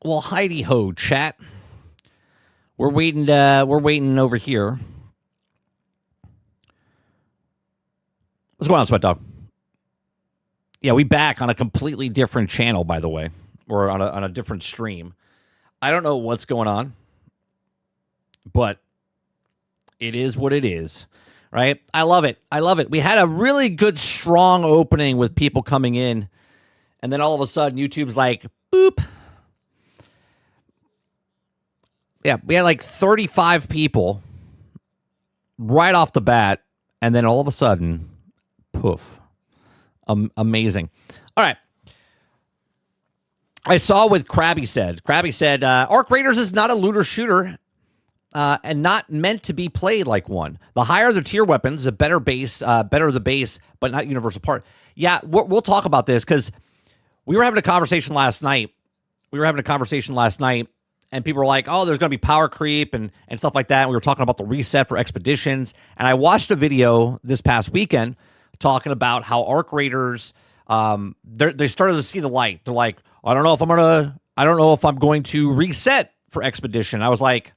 Well, Heidi ho, chat. We're waiting. We're waiting over here. What's going on, Sweat Dog? Yeah, we back on a completely different channel, by the way, or on a different stream. I don't know what's going on, but it is what it is, right? I love it. I love it. We had a really good, strong opening with people coming in, and then all of a sudden, YouTube's like, boop. Yeah, we had like 35 people right off the bat, and then all of a sudden, poof. Amazing. All right. I saw what Krabby said. Krabby said, Arc Raiders is not a looter shooter and not meant to be played like one. The higher the tier weapons, the better the base, but not universal part. Yeah, we'll talk about this because we were having a conversation last night. And people were like, oh, there's going to be power creep and stuff like that. And we were talking about the reset for expeditions. And I watched a video this past weekend talking about how Arc Raiders, they started to see the light. They're like, I don't know if I'm going to reset for expedition. I was like,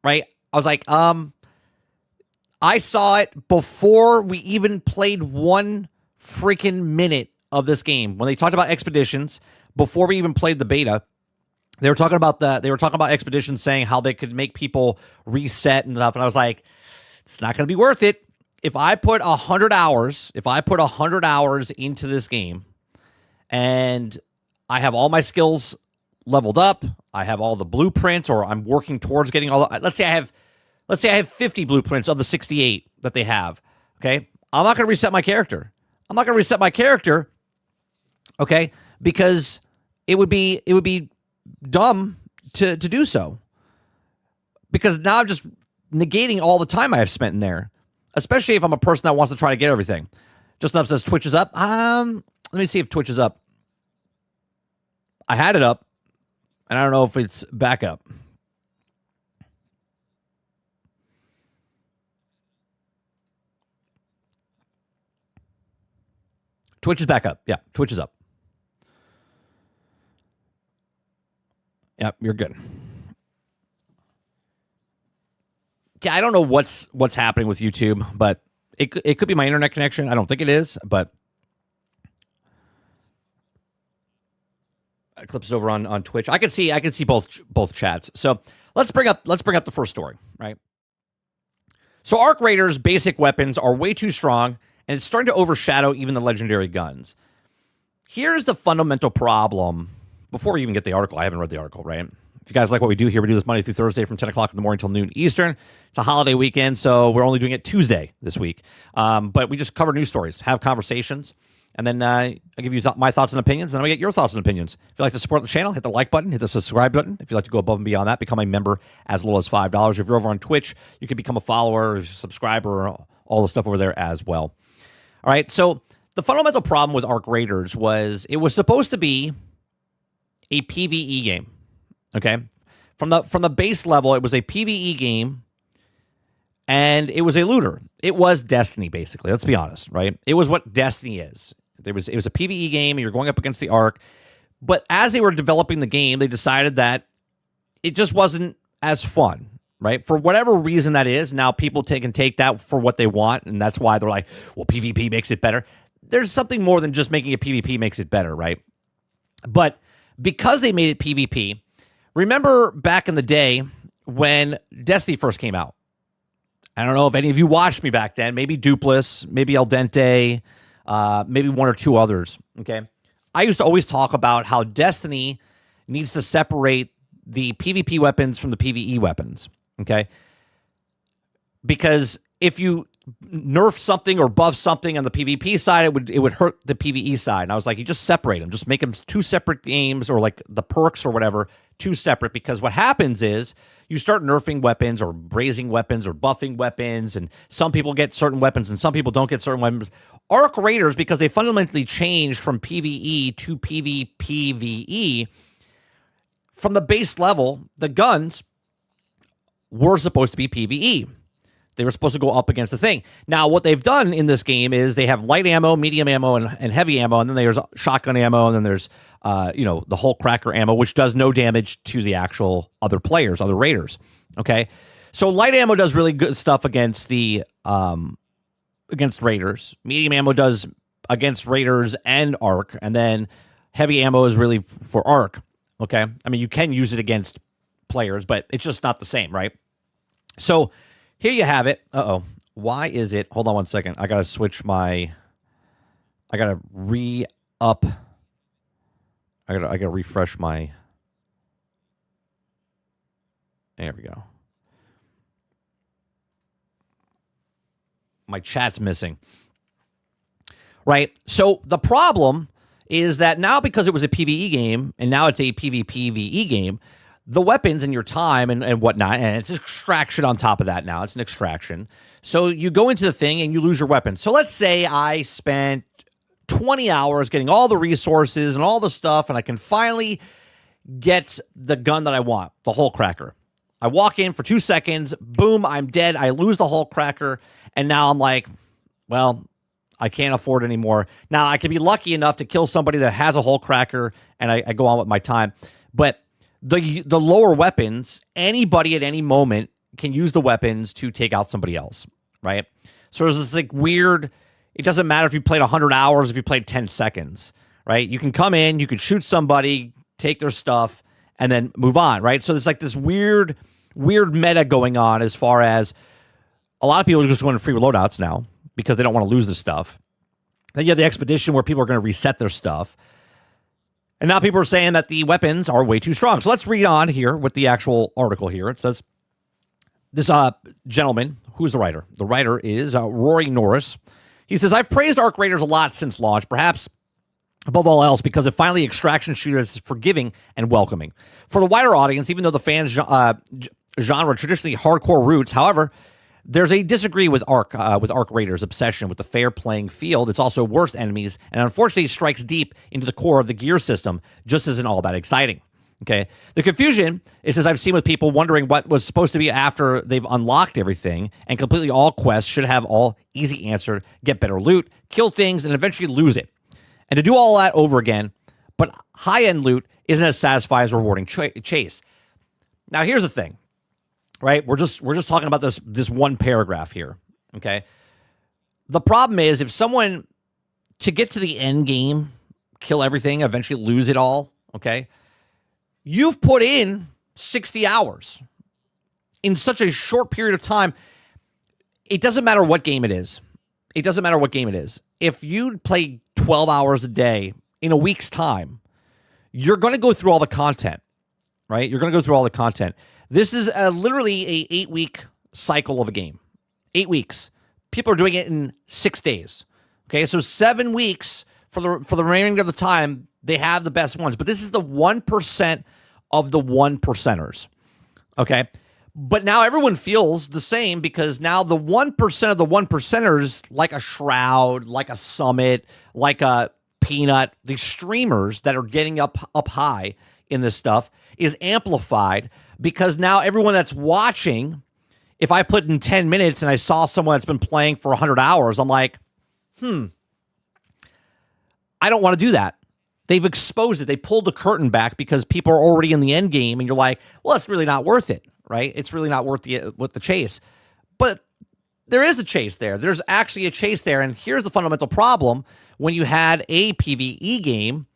right? I was like, I saw it before we even played one freaking minute of this game. When they talked about expeditions, before we even played the beta, they were talking about expeditions, saying how they could make people reset and stuff. And I was like, it's not going to be worth it. If I put 100 hours into this game and I have all my skills leveled up, I have all the blueprints, or I'm working towards getting all the, let's say I have 50 blueprints of the 68 that they have. Okay. I'm not going to reset my character. Okay. Because it would be dumb to do so, because now I'm just negating all the time I have spent in there, especially if I'm a person that wants to try to get everything. Just enough says Twitch is up. Let me see if Twitch is up. I had it up, and I don't know if it's back up. Twitch is back up. Yeah, Twitch is up. Yep, you're good. Yeah, I don't know what's happening with YouTube, but it could be my internet connection. I don't think it is, but Eclipse is over on Twitch. I can see both chats. So let's bring up the first story, right? So Arc Raiders' basic weapons are way too strong, and it's starting to overshadow even the legendary guns. Here's the fundamental problem. Before we even get the article, I haven't read the article, right? If you guys like what we do here, we do this Monday through Thursday from 10 o'clock in the morning till noon Eastern. It's a holiday weekend, so we're only doing it Tuesday this week. But we just cover news stories, have conversations, and then I give you my thoughts and opinions, and then we get your thoughts and opinions. If you'd like to support the channel, hit the like button, hit the subscribe button. If you'd like to go above and beyond that, become a member as little as $5. If you're over on Twitch, you can become a follower, subscriber, all the stuff over there as well. All right, so the fundamental problem with Arc Raiders was it was supposed to be a PvE game, okay? From the base level, it was a PvE game, and it was a looter. It was Destiny, basically. Let's be honest, right? It was what Destiny is. It was a PvE game, and you're going up against the Arc. But as they were developing the game, they decided that it just wasn't as fun, right? For whatever reason that is, now people can take that for what they want, and that's why they're like, well, PvP makes it better. There's something more than just making it PvP makes it better, right? But because they made it PvP, remember back in the day when Destiny first came out? I don't know if any of you watched me back then. Maybe Dupless, maybe El Dente, maybe one or two others, okay? I used to always talk about how Destiny needs to separate the PvP weapons from the PvE weapons, okay? Because if you nerf something or buff something on the PvP side, it would hurt the PvE side. And I was like, you just separate them. Just make them two separate games, or like the perks or whatever, two separate. Because what happens is you start nerfing weapons or raising weapons or buffing weapons, and some people get certain weapons and some people don't get certain weapons. Arc Raiders, because they fundamentally changed from PvE to PvPvE, from the base level, the guns were supposed to be PvE. They were supposed to go up against the thing. Now, what they've done in this game is they have light ammo, medium ammo, and heavy ammo, and then there's shotgun ammo, and then there's the whole cracker ammo, which does no damage to the actual other players, other raiders. Okay, so light ammo does really good stuff against the against raiders. Medium ammo does against raiders and Arc, and then heavy ammo is really for Arc. Okay, I mean you can use it against players, but it's just not the same, right? So here you have it. Why is it? Hold on one second. I gotta switch my. I gotta re-up. I gotta refresh my. There we go. My chat's missing. Right. So the problem is that now because it was a PvE game and now it's a PvPvE game, the weapons and your time and whatnot, and it's extraction on top of that now. It's an extraction. So you go into the thing and you lose your weapon. So let's say I spent 20 hours getting all the resources and all the stuff, and I can finally get the gun that I want, the hole cracker. I walk in for 2 seconds, boom, I'm dead. I lose the hole cracker, and now I'm like, well, I can't afford it anymore. Now, I can be lucky enough to kill somebody that has a hole cracker, and I go on with my time. But the lower weapons, anybody at any moment can use the weapons to take out somebody else, right? So there's this like weird, it doesn't matter if you played 100 hours, if you played 10 seconds, right? You can come in, you can shoot somebody, take their stuff, and then move on, right? So there's like this weird meta going on as far as a lot of people are just going to free loadouts now because they don't want to lose the stuff. Then you have the expedition where people are going to reset their stuff. And now people are saying that the weapons are way too strong. So let's read on here with the actual article here. It says, this gentleman, who's the writer? The writer is Rory Norris. He says, I've praised Arc Raiders a lot since launch, perhaps above all else because it finally extraction shooters is forgiving and welcoming. For the wider audience, even though the fans genre traditionally hardcore roots, however, there's a disagree with Arc Raiders' obsession with the fair playing field. It's also worst enemies, and unfortunately strikes deep into the core of the gear system, just isn't all that exciting. Okay, the confusion, it says, I've seen with people wondering what was supposed to be after they've unlocked everything, and completely all quests should have all easy answered, get better loot, kill things, and eventually lose it. And to do all that over again, but high-end loot isn't as satisfying as rewarding chase. Now, here's the thing. Right, we're just talking about this one paragraph here. Okay, the problem is if someone to get to the end game, kill everything, eventually lose it all. Okay, you've put in 60 hours in such a short period of time. It doesn't matter what game it is. It doesn't matter what game it is. If you play 12 hours a day in a week's time, you're going to go through all the content. Right, you're going to go through all the content. This is literally a 8-week cycle of a game. 8 weeks. People are doing it in 6 days. Okay, so 7 weeks for the remaining of the time, they have the best ones. But this is the 1% of the 1%ers. Okay, but now everyone feels the same because now the 1% of the 1%ers, like a Shroud, like a Summit, like a Peanut, the streamers that are getting up high in this stuff is amplified. Because now everyone that's watching, if I put in 10 minutes and I saw someone that's been playing for 100 hours, I'm like, I don't want to do that. They've exposed it. They pulled the curtain back because people are already in the end game, and you're like, well, it's really not worth it, right? It's really not worth the chase. But there is a chase there. There's actually a chase there, and here's the fundamental problem. When you had a PvE game,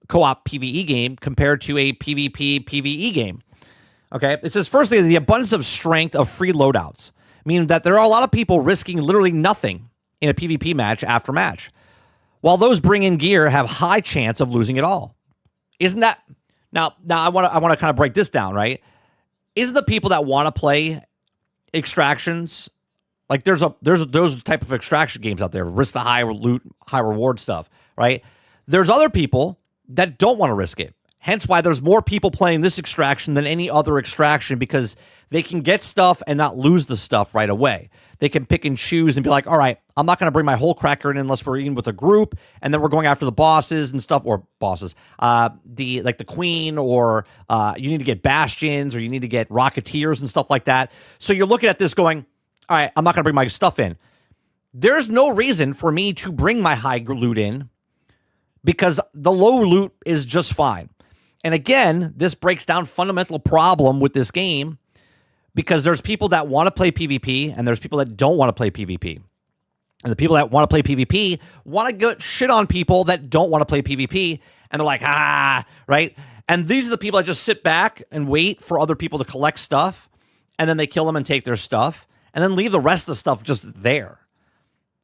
co-op PvE game, compared to a PvP PvE game. Okay, it says, firstly, the abundance of strength of free loadouts, meaning that there are a lot of people risking literally nothing in a PvP match after match, while those bring in gear have high chance of losing it all. Isn't that now? I want to kind of break this down, right? Isn't the people that want to play extractions like there's those type of extraction games out there, risk the high loot, high reward stuff, right? There's other people that don't want to risk it. Hence why there's more people playing this extraction than any other extraction because they can get stuff and not lose the stuff right away. They can pick and choose and be like, all right, I'm not going to bring my whole cracker in unless we're in with a group, and then we're going after the bosses and stuff, or bosses, the queen, or you need to get bastions, or you need to get rocketeers and stuff like that. So you're looking at this going, all right, I'm not going to bring my stuff in. There's no reason for me to bring my high loot in because the low loot is just fine. And again, this breaks down fundamental problem with this game because there's people that want to play PvP and there's people that don't want to play PvP. And the people that want to play PvP want to get shit on people that don't want to play PvP. And they're like, right? And these are the people that just sit back and wait for other people to collect stuff. And then they kill them and take their stuff. And then leave the rest of the stuff just there.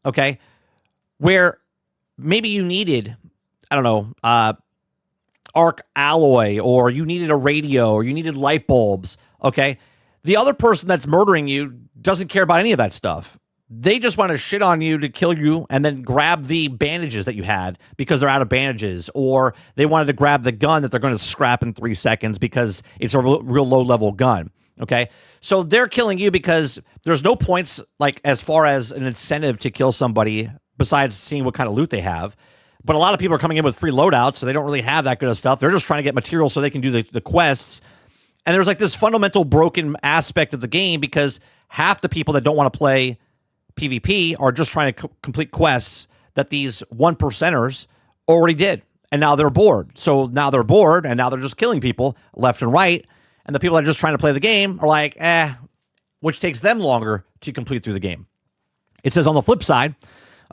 Okay? Where maybe you needed, I don't know, arc alloy, or you needed a radio, or you needed light bulbs. Okay? The other person that's murdering you doesn't care about any of that stuff. They just want to shit on you to kill you and then grab the bandages that you had because they're out of bandages, or they wanted to grab the gun that they're going to scrap in 3 seconds because it's a real low-level gun, okay? So they're killing you because there's no points, like, as far as an incentive to kill somebody besides seeing what kind of loot they have. But a lot of people are coming in with free loadouts, so they don't really have that good of stuff. They're just trying to get material so they can do the quests. And there's, like, this fundamental broken aspect of the game because half the people that don't want to play PvP are just trying to complete quests that these 1%ers already did. And now they're bored. So now they're bored, and now they're just killing people left and right. And the people that are just trying to play the game are like, which takes them longer to complete through the game. It says on the flip side,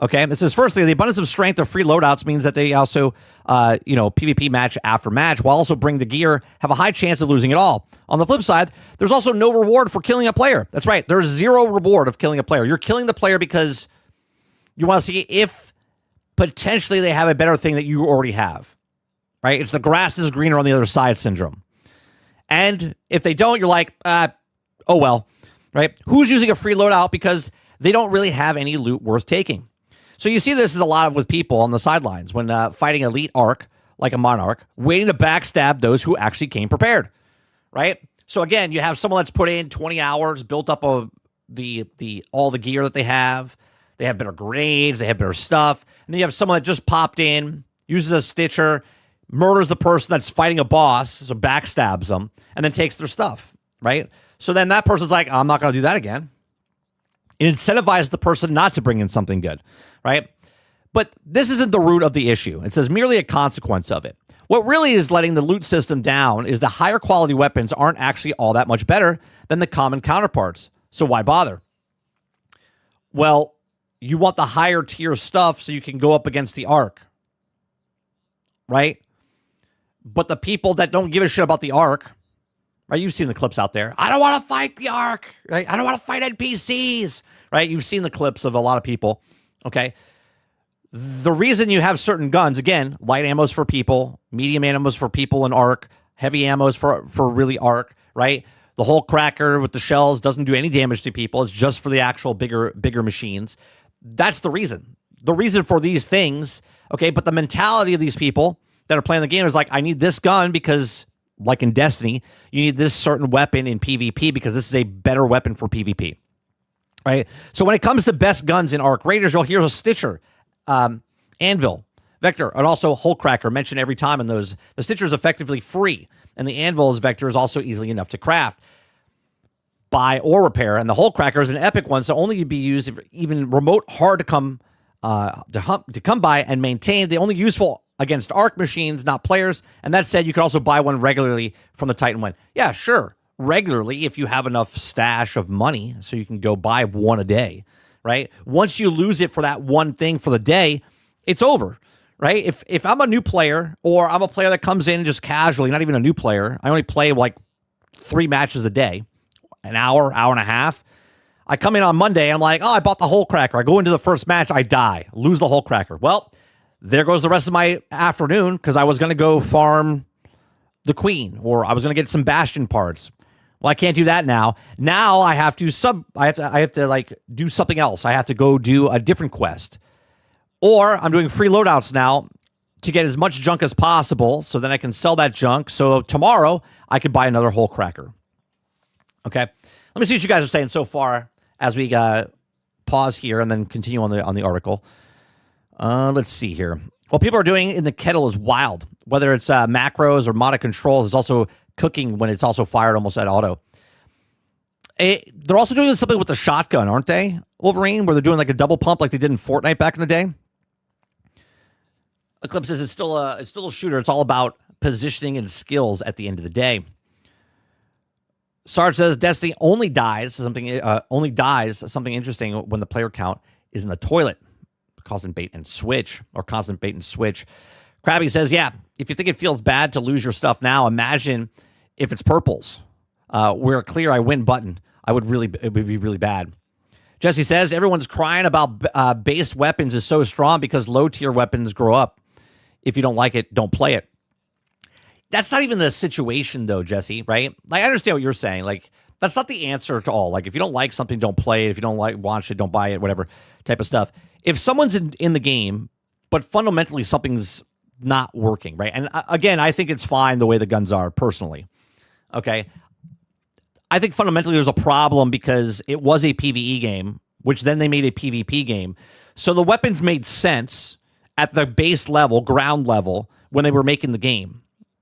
okay, it says, firstly, the abundance of strength of free loadouts means that they also, PvP match after match, while also bring the gear, have a high chance of losing it all. On the flip side, there's also no reward for killing a player. That's right. There's zero reward of killing a player. You're killing the player because you want to see if potentially they have a better thing that you already have, right? It's the grass is greener on the other side syndrome. And if they don't, you're like, oh, well, right? Who's using a free loadout because they don't really have any loot worth taking? So you see this is a lot with people on the sidelines when fighting elite arc, like a monarch, waiting to backstab those who actually came prepared, right? So again, you have someone that's put in 20 hours, built up all the gear that they have. They have better grenades, they have better stuff. And then you have someone that just popped in, uses a stitcher, murders the person that's fighting a boss, so backstabs them, and then takes their stuff, right? So then that person's like, I'm not going to do that again. It incentivizes the person not to bring in something good, right? But this isn't the root of the issue. It says merely a consequence of it. What really is letting the loot system down is the higher quality weapons aren't actually all that much better than the common counterparts. So why bother? Well, you want the higher tier stuff so you can go up against the Ark, right? But the people that don't give a shit about the Ark, right? You've seen the clips out there. I don't want to fight the Ark, right? I don't want to fight NPCs, right? You've seen the clips of a lot of people, okay? The reason you have certain guns, again, light ammo's for people, medium ammo's for people in Ark, heavy ammo's for really Ark, right? The whole cracker with the shells doesn't do any damage to people. It's just for the actual bigger machines. That's the reason. The reason for these things, okay? But the mentality of these people that are playing the game is like, I need this gun because, like in Destiny, you need this certain weapon in PvP because this is a better weapon for PvP, right? So when it comes to best guns in Arc Raiders, you'll hear a Stitcher, Anvil, Vector, and also Hole Cracker mentioned every time in those. The Stitcher is effectively free, and the Anvil's Vector is also easily enough to craft, buy, or repair. And the Hole Cracker is an epic one, so only to be used if even remote, hard to come by and maintain. They only useful against Arc machines, not players. And that said, you can also buy one regularly from the Titan one. Yeah, sure, regularly if you have enough stash of money, so you can go buy one a day. Right? Once you lose it for that one thing for the day, it's over, right? If I'm a new player, or I'm a player that comes in just casually, not even a new player, I only play like 3 matches a day, an hour and a half. I come in on Monday, I'm like, I bought the Hole Cracker. I go into the first match, I die, lose the Hole Cracker. Well, there goes the rest of my afternoon because I was going to go farm the Queen, or I was going to get some Bastion parts. Well, I can't do that now. Now I have to I have to like do something else. I have to go do a different quest. Or I'm doing free loadouts now to get as much junk as possible so then I can sell that junk. So tomorrow I could buy another Hole Cracker. Okay. Let me see what you guys are saying so far as we pause here and then continue on the article. Let's see here. What people are doing in the kettle is wild. Whether it's macros or modded controls, it's also cooking when it's also fired almost at auto. They're also doing something with the shotgun, aren't they, Wolverine? Where they're doing like a double pump like they did in Fortnite back in the day. Eclipse says it's still a shooter. It's all about positioning and skills at the end of the day. Sarge says Destiny only dies something interesting when the player count is in the toilet. Constant bait and switch. Krabby says, yeah, if you think it feels bad to lose your stuff now, imagine if it's purples. Where a clear I win button, it would be really bad. Jesse says, everyone's crying about base weapons is so strong because low tier weapons grow up. If you don't like it, don't play it. That's not even the situation though, Jesse, right? Like, I understand what you're saying. Like, that's not the answer to all. Like, if you don't like something, don't play it. If you don't watch it, don't buy it, whatever type of stuff. If someone's in the game, but fundamentally something's not working, right? And again, I think it's fine the way the guns are personally. Okay. I think fundamentally there's a problem because it was a PvE game, which then they made a PvP game. So the weapons made sense at the base level, ground level, when they were making the game.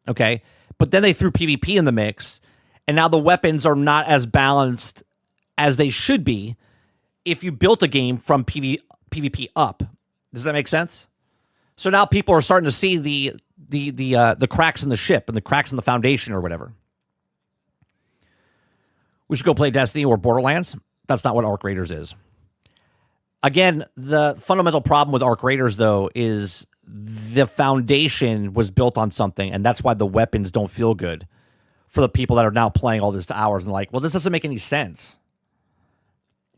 Okay. But then they threw PvP in the mix, and now the weapons are not as balanced as they should be if you built a game from PvP up. Does that make sense? So now people are starting to see the cracks in the ship and the cracks in the foundation or whatever. We should go play Destiny or Borderlands. That's not what Arc Raiders is. Again, the fundamental problem with Arc Raiders, though, is the foundation was built on something, and that's why the weapons don't feel good for the people that are now playing all this hours and like, well, this doesn't make any sense.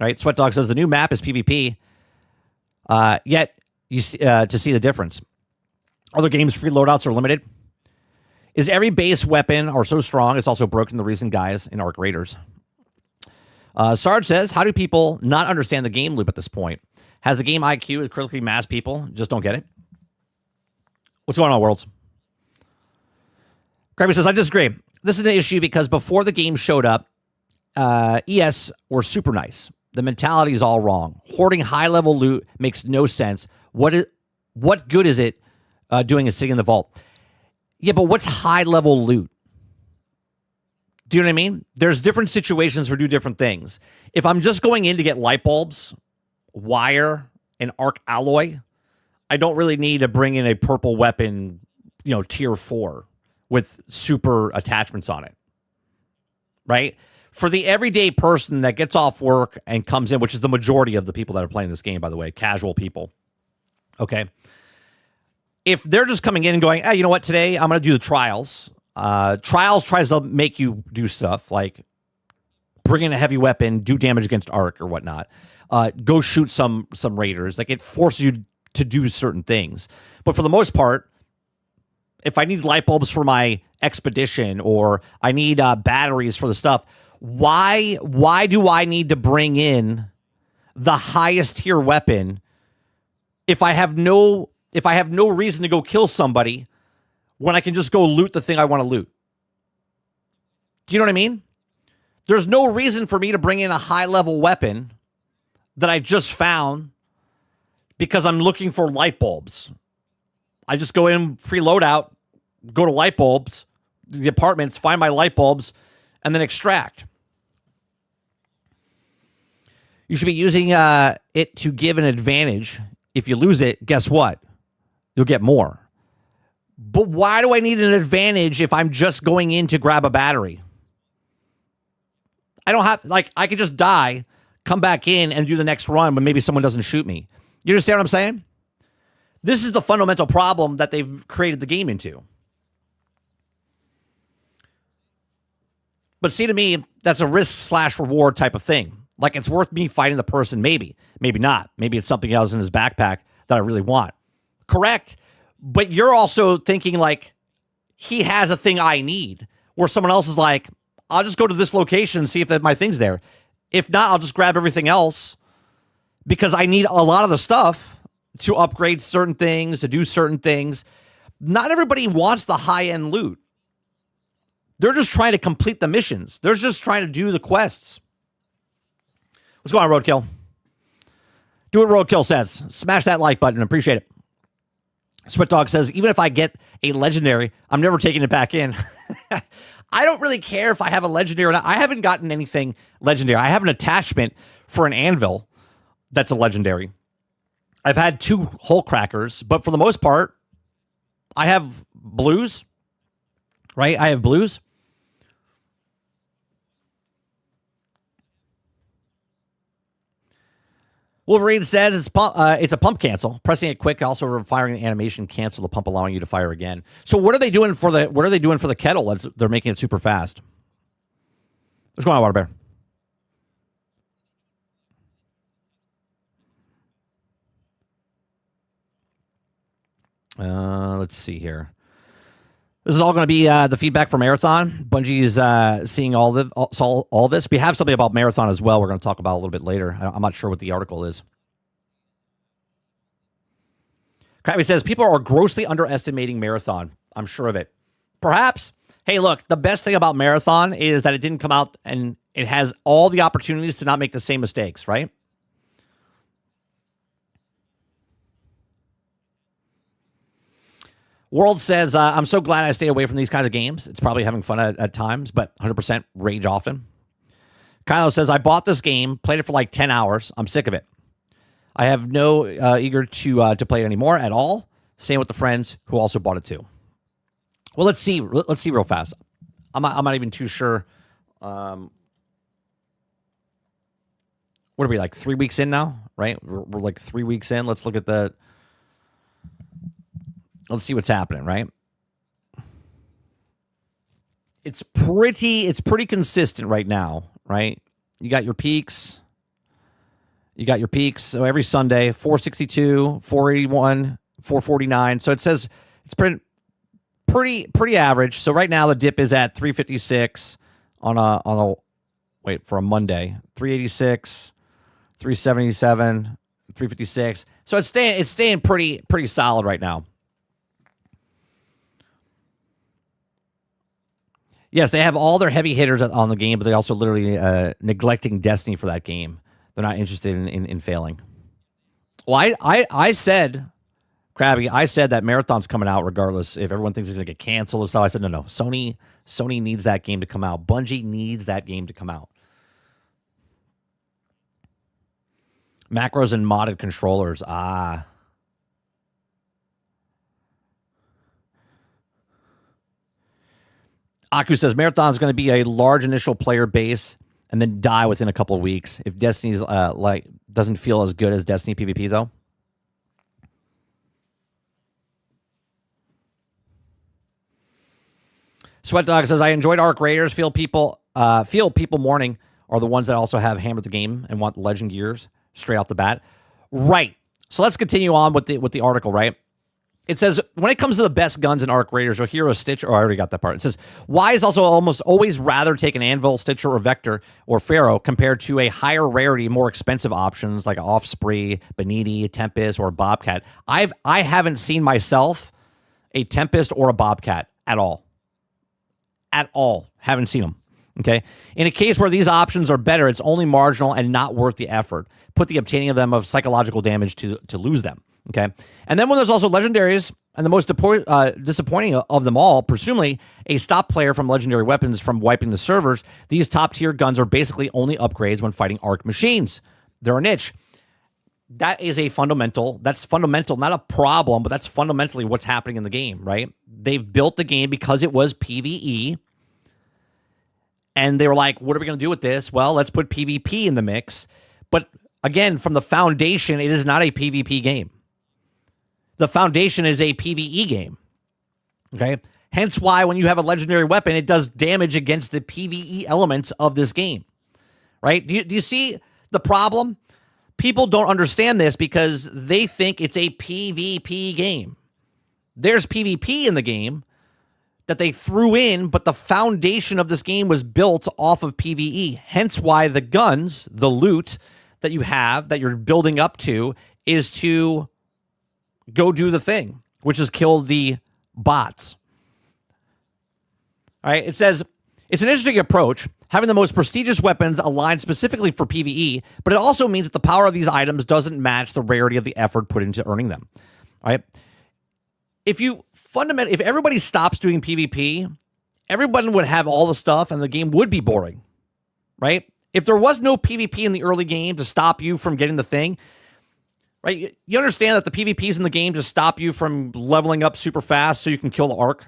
Right? Sweat Dog says the new map is PvP, yet you see, to see the difference. Other games, free loadouts are limited. Is every base weapon or so strong it's also broken the recent guys in Arc Raiders? Sarge says, how do people not understand the game loop at this point? Has the game IQ to critically mass people? Just don't get it. What's going on, Worlds? Krabby says, I disagree. This is an issue because before the game showed up, ES were super nice. The mentality is all wrong. Hoarding high-level loot makes no sense. What good is it doing a sitting in the vault? Yeah, but what's high-level loot? Do you know what I mean? There's different situations for do different things. If I'm just going in to get light bulbs, wire, and arc alloy, I don't really need to bring in a purple weapon, tier 4 with super attachments on it. Right? For the everyday person that gets off work and comes in, which is the majority of the people that are playing this game, by the way, casual people. Okay. If they're just coming in and going, hey, you know what, today I'm going to do the trials. Trials tries to make you do stuff like bring in a heavy weapon, do damage against arc or whatnot. Go shoot some raiders. Like, it forces you to do certain things. But for the most part, if I need light bulbs for my expedition or I need batteries for the stuff, why do I need to bring in the highest tier weapon if I have no reason to go kill somebody when I can just go loot the thing I want to loot? Do you know what I mean? There's no reason for me to bring in a high-level weapon that I just found because I'm looking for light bulbs. I just go in, free loadout, go to light bulbs, the apartments, find my light bulbs, and then extract. You should be using it to give an advantage. If you lose it, guess what? You'll get more. But why do I need an advantage if I'm just going in to grab a battery? I don't have, I could just die, come back in, and do the next run when maybe someone doesn't shoot me. You understand what I'm saying? This is the fundamental problem that they've created the game into. But see, to me, that's a risk/reward type of thing. Like, it's worth me fighting the person, maybe. Maybe not. Maybe it's something else in his backpack that I really want. Correct. But you're also thinking, like, he has a thing I need, where someone else is like, I'll just go to this location and see if my thing's there. If not, I'll just grab everything else because I need a lot of the stuff to upgrade certain things, to do certain things. Not everybody wants the high-end loot. They're just trying to complete the missions. They're just trying to do the quests. What's going on, Roadkill? Do what Roadkill says. Smash that like button. Appreciate it. Sweat Dog says, even if I get a legendary, I'm never taking it back in. I don't really care if I have a legendary or not. I haven't gotten anything legendary. I have an attachment for an anvil that's a legendary. I've had 2 hole crackers, but for the most part, I have blues, right? I have blues. Wolverine says it's a pump cancel. Pressing it quick, also firing the animation cancel the pump, allowing you to fire again. So what are they doing for the kettle? They're making it super fast. What's going on, Water Bear? Let's see here. This is all going to be the feedback for Marathon. Bungie's seeing all this. We have something about Marathon as well. We're going to talk about a little bit later. I'm not sure what the article is. Krabby says people are grossly underestimating Marathon. I'm sure of it. Perhaps. Hey, look, the best thing about Marathon is that it didn't come out and it has all the opportunities to not make the same mistakes, right? World says, I'm so glad I stay away from these kinds of games. It's probably having fun at times, but 100% rage often. Kylo says, I bought this game, played it for like 10 hours. I'm sick of it. I have no eager to play it anymore at all. Same with the friends who also bought it too. Well, let's see real fast. I'm not even too sure. What are we, like 3 weeks in now, right? We're like 3 weeks in. Let's look at let's see what's happening, right? It's pretty consistent right now, right? You got your peaks. So every Sunday, 462, 481, 449. So it says it's pretty average. So right now the dip is at 356 for a Monday. 386, 377, 356. So it's staying pretty solid right now. Yes, they have all their heavy hitters on the game, but they also literally neglecting Destiny for that game. They're not interested in failing. Well, I said, Krabby, I said that Marathon's coming out regardless if everyone thinks it's going to get canceled or so. I said, no. Sony needs that game to come out. Bungie needs that game to come out. Macros and modded controllers. Aku says Marathon is going to be a large initial player base and then die within a couple of weeks. If Destiny's doesn't feel as good as Destiny PvP though. Sweat Dog says I enjoyed Arc Raiders. Feel people mourning are the ones that also have hammered the game and want legend gears straight off the bat. Right. So let's continue on with the article, right? It says, when it comes to the best guns in Arc Raiders, you'll hear a Stitcher. Oh, I already got that part. It says, Wise also almost always rather take an Anvil, Stitcher, or Vector, or Pharaoh compared to a higher rarity, more expensive options like Offspring, Beniti, Tempest, or Bobcat. I haven't seen myself a Tempest or a Bobcat at all. At all. Haven't seen them. Okay. In a case where these options are better, it's only marginal and not worth the effort. Put the obtaining of them of psychological damage to lose them. Okay. And then when there's also legendaries, and the most disappointing of them all, presumably a stop player from legendary weapons from wiping the servers, these top tier guns are basically only upgrades when fighting Arc machines. They're a niche. That's fundamental, not a problem, but that's fundamentally what's happening in the game, right? They've built the game because it was PvE. And they were like, what are we going to do with this? Well, let's put PvP in the mix. But again, from the foundation, it is not a PvP game. The foundation is a PvE game. Okay? Hence why when you have a legendary weapon, it does damage against the PvE elements of this game. Right? Do you see the problem? People don't understand this because they think it's a PvP game. There's PvP in the game that they threw in, but the foundation of this game was built off of PvE. Hence why the guns, the loot that you have, that you're building up to, is to go do the thing, which is kill the bots. All right, it says, it's an interesting approach, having the most prestigious weapons aligned specifically for PvE, but it also means that the power of these items doesn't match the rarity of the effort put into earning them. All right? If everybody stops doing PvP everyone would have all the stuff and the game would be boring, right? If there was no PvP in the early game to stop you from getting the thing, right? You understand that the PvPs in the game to stop you from leveling up super fast so you can kill the Ark.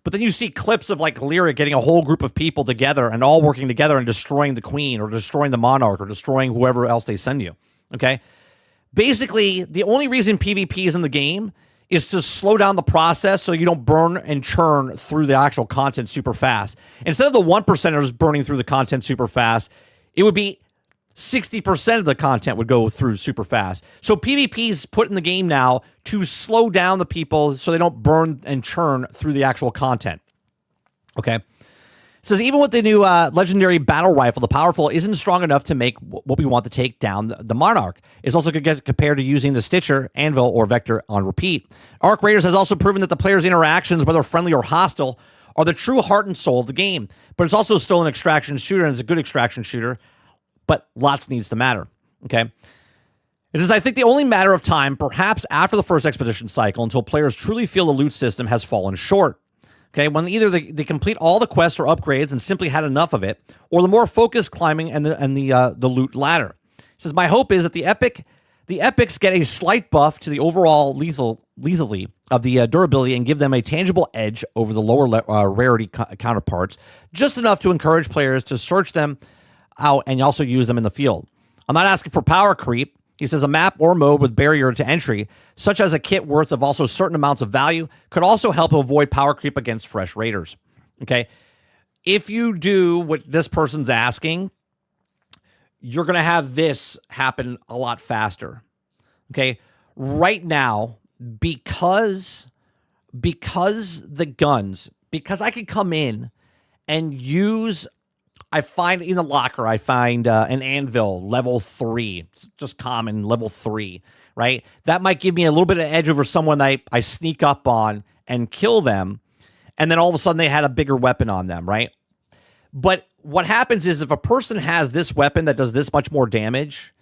But then you see clips of like Lyric getting a whole group of people together and all working together and destroying the Queen or destroying the Monarch or destroying whoever else they send you. Okay? Basically, the only reason PvP is in the game is to slow down the process so you don't burn and churn through the actual content super fast. Instead of the 1%ers burning through the content super fast, it would be 60% of the content would go through super fast. So PvP is put in the game now to slow down the people so they don't burn and churn through the actual content. Okay? It says, even with the new legendary battle rifle, the powerful isn't strong enough to make what we want to take down the Monarch. It's also going to get compared to using the Stitcher, Anvil, or Vector on repeat. Arc Raiders has also proven that the player's interactions, whether friendly or hostile, are the true heart and soul of the game. But it's also still an extraction shooter, and it's a good extraction shooter. But lots needs to matter, okay? It says, I think the only matter of time, perhaps after the first expedition cycle, until players truly feel the loot system has fallen short. Okay, when either they complete all the quests or upgrades and simply had enough of it, or the more focused climbing and the loot ladder. It says, my hope is that the epics get a slight buff to the overall lethally of the durability and give them a tangible edge over the lower rarity counterparts, just enough to encourage players to search them out and also use them in the field. I'm not asking for power creep. He says a map or mode with barrier to entry, such as a kit worth of also certain amounts of value, could also help avoid power creep against fresh raiders. Okay? If you do what this person's asking, you're going to have this happen a lot faster. Okay? Right now, because the guns, because I could come in and use... I find in the locker, I find an anvil, level 3, just common, level 3, right? That might give me a little bit of edge over someone that I sneak up on and kill them, and then all of a sudden they had a bigger weapon on them, right? But what happens is if a person has this weapon that does this much more damage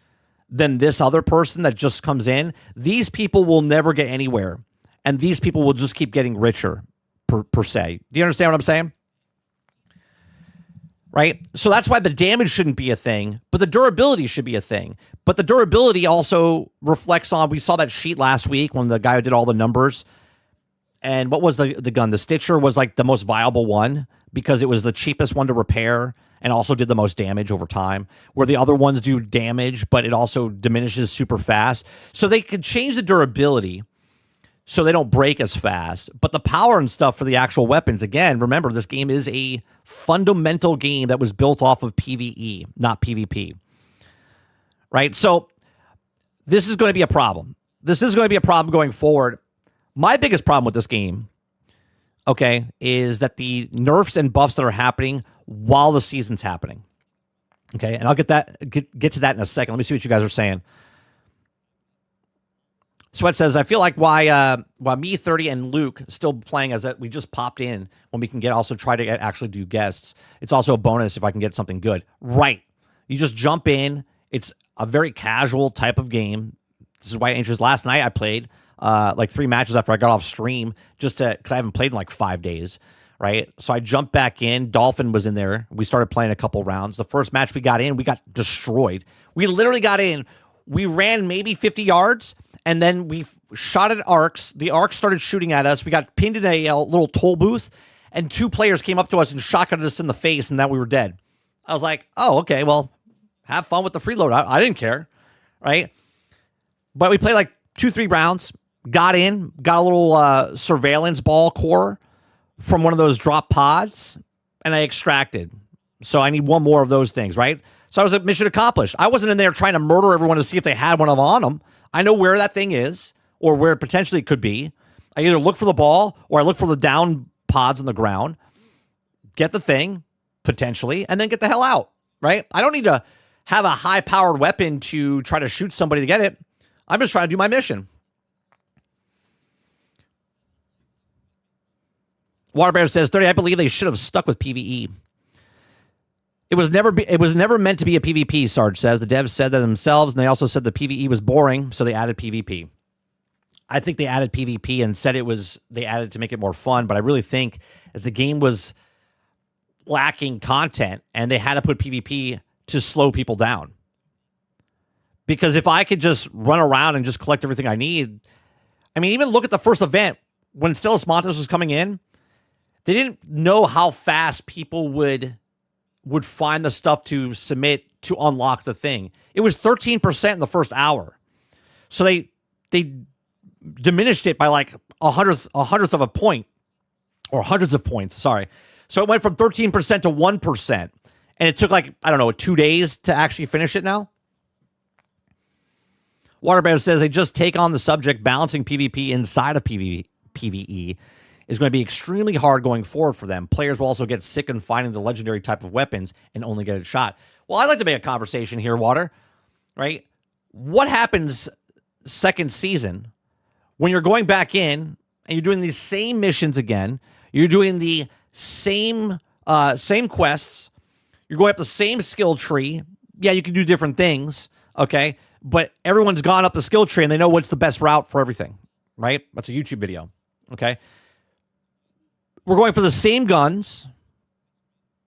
than this other person that just comes in, these people will never get anywhere, and these people will just keep getting richer, per se. Do you understand what I'm saying? Right? So that's why the damage shouldn't be a thing, but the durability should be a thing. But the durability also reflects on, we saw that sheet last week when the guy who did all the numbers. And what was the gun? The Stitcher was like the most viable one because it was the cheapest one to repair and also did the most damage over time, where the other ones do damage, but it also diminishes super fast. So they could change the durability so they don't break as fast. But the power and stuff for the actual weapons, again, remember, this game is a fundamental game that was built off of PvE, not PvP. Right? So this is going to be a problem. This is going to be a problem going forward. My biggest problem with this game, okay, is that the nerfs and buffs that are happening while the season's happening. Okay, and I'll get to that in a second. Let me see what you guys are saying. Sweat says, I feel like why me, 30, and Luke still playing as that we just popped in when we can try to actually do guests. It's also a bonus if I can get something good. Right. You just jump in. It's a very casual type of game. This is why interest. Last night I played like 3 matches after I got off stream because I haven't played in like 5 days. Right. So I jumped back in. Dolphin was in there. We started playing a couple rounds. The first match we got in, we got destroyed. We literally got in. We ran maybe 50 yards. And then we shot at arcs. The arcs started shooting at us. We got pinned in a little toll booth, and 2 players came up to us and shotgunned us in the face, and then we were dead. I was like, oh, okay, well, have fun with the freeload. I didn't care, right? But we played like 2-3 rounds, got in, got a little surveillance ball core from one of those drop pods, and I extracted. So I need one more of those things, right? So I was like, mission accomplished. I wasn't in there trying to murder everyone to see if they had one on them. I know where that thing is or where it potentially could be. I either look for the ball or I look for the down pods on the ground, get the thing, potentially, and then get the hell out, right? I don't need to have a high-powered weapon to try to shoot somebody to get it. I'm just trying to do my mission. Waterbear says, 30, I believe they should have stuck with PvE. It was never meant to be a PvP, Sarge says. The devs said that themselves, and they also said the PvE was boring, so they added PvP. I think they added PvP and said they added to make it more fun, but I really think that the game was lacking content and they had to put PvP to slow people down. Because if I could just run around and just collect everything I need, I mean, even look at the first event when Stelis Montes was coming in, they didn't know how fast people would find the stuff to submit to unlock the thing. It was 13% in the first hour. So they diminished it by like a hundredth of a point, or hundreds of points, sorry. So it went from 13% to 1%. And it took like, I don't know, 2 days to actually finish it now. Waterbear says they just take on the subject. Balancing PvP inside of PvE is going to be extremely hard going forward for them. Players will also get sick in finding the legendary type of weapons and only get a shot. Well, I'd like to make a conversation here, Water, right? What happens second season when you're going back in and you're doing these same missions again? You're doing the same quests. You're going up the same skill tree. Yeah, you can do different things, okay? But everyone's gone up the skill tree and they know what's the best route for everything, right? That's a YouTube video, okay? We're going for the same guns.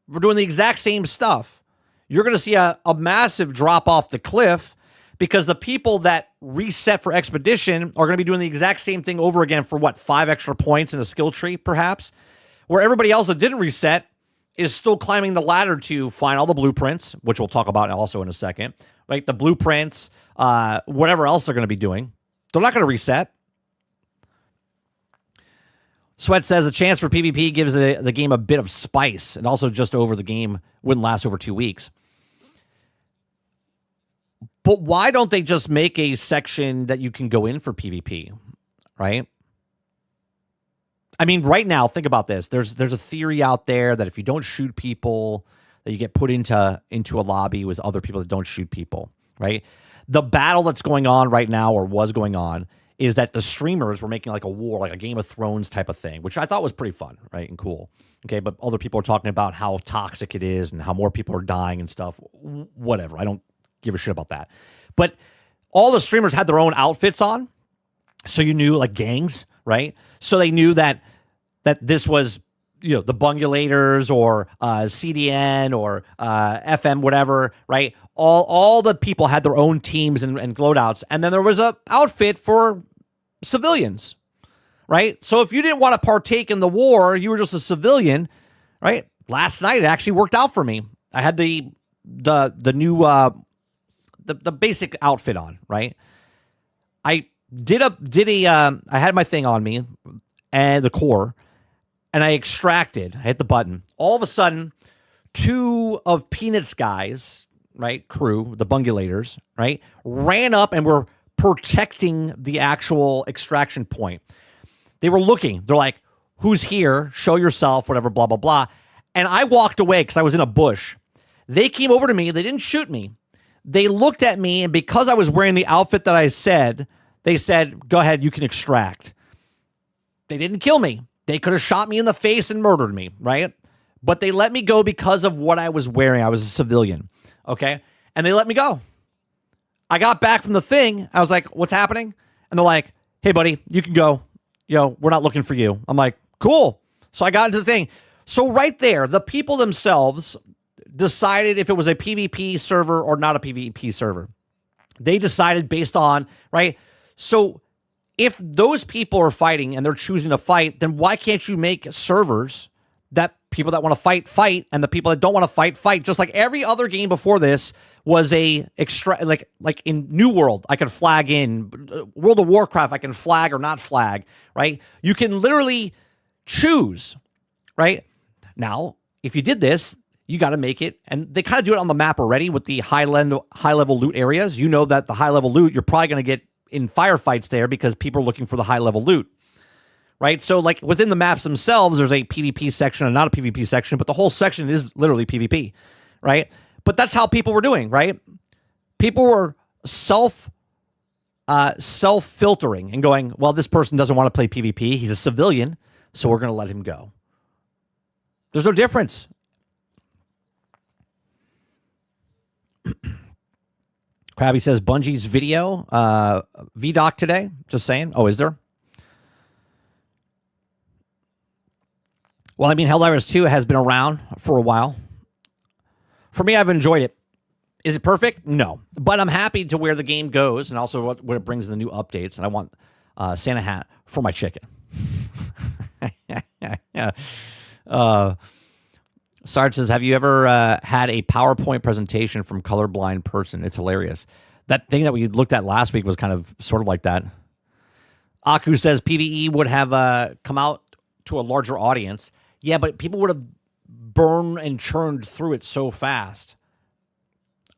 We're doing the exact same stuff. You're going to see a massive drop off the cliff because the people that reset for Expedition are going to be doing the exact same thing over again for, 5 extra points in a skill tree, perhaps? Where everybody else that didn't reset is still climbing the ladder to find all the blueprints, which we'll talk about also in a second, right? The blueprints, whatever else they're going to be doing. They're not going to reset. Sweat says a chance for PvP gives the game a bit of spice, and also just over the game wouldn't last over 2 weeks. But why don't they just make a section that you can go in for PvP, right? I mean, right now, think about this. There's a theory out there that if you don't shoot people, that you get put into a lobby with other people that don't shoot people, right? The battle that's going on right now, or was going on, is that the streamers were making like a war, like a Game of Thrones type of thing, which I thought was pretty fun, right, and cool. Okay, but other people are talking about how toxic it is and how more people are dying and stuff. Whatever, I don't give a shit about that. But all the streamers had their own outfits on, so you knew, like gangs, right? So they knew that this was, the Bungulators or CDN or FM, whatever, right? All the people had their own teams and loadouts, and then there was a outfit for civilians, right? So if you didn't want to partake in the war, you were just a civilian, right? Last night it actually worked out for me. I had the new the basic outfit on, right? I had my thing on me and the core, and I extracted. I hit the button. All of a sudden, 2 of Peanut's guys, right, crew, the Bungulators, right, ran up and were protecting the actual extraction point. They were looking. They're like, who's here? Show yourself, whatever, blah, blah, blah. And I walked away because I was in a bush. They came over to me. They didn't shoot me. They looked at me, and because I was wearing the outfit that I said, they said, go ahead, you can extract. They didn't kill me. They could have shot me in the face and murdered me, right? But they let me go because of what I was wearing. I was a civilian, okay? And they let me go. I got back from the thing. I was like, what's happening? And they're like, hey, buddy, you can go. We're not looking for you. I'm like, cool. So I got into the thing. So right there, the people themselves decided if it was a PvP server or not a PvP server. They decided based on, right? So if those people are fighting and they're choosing to fight, then why can't you make servers that people that want to fight, and the people that don't want to fight? Just like every other game before this was a extra, like in New World, I can flag in. World of Warcraft, I can flag or not flag, right? You can literally choose, right? Now, if you did this, you got to make it, and they kind of do it on the map already with the high level loot areas. You know that the high level loot, you're probably going to get in firefights there because people are looking for the high level loot, right? So like within the maps themselves, there's a PvP section and not a PvP section, but the whole section is literally PvP, right? But that's how people were doing, right? People were self-filtering and going, well, this person doesn't want to play PvP. He's a civilian, so we're going to let him go. There's no difference. Krabby says Bungie's video VDoc today. Just saying. Oh, is there? Well, I mean, Helldivers 2 has been around for a while. For me, I've enjoyed it. Is it perfect? No. But I'm happy to where the game goes and also what it brings in the new updates. And I want Santa hat for my chicken. Sarge says, have you ever had a PowerPoint presentation from colorblind person? It's hilarious. That thing that we looked at last week was kind of sort of like that. Aku says PvE would have come out to a larger audience. Yeah, but people would have burned and churned through it so fast.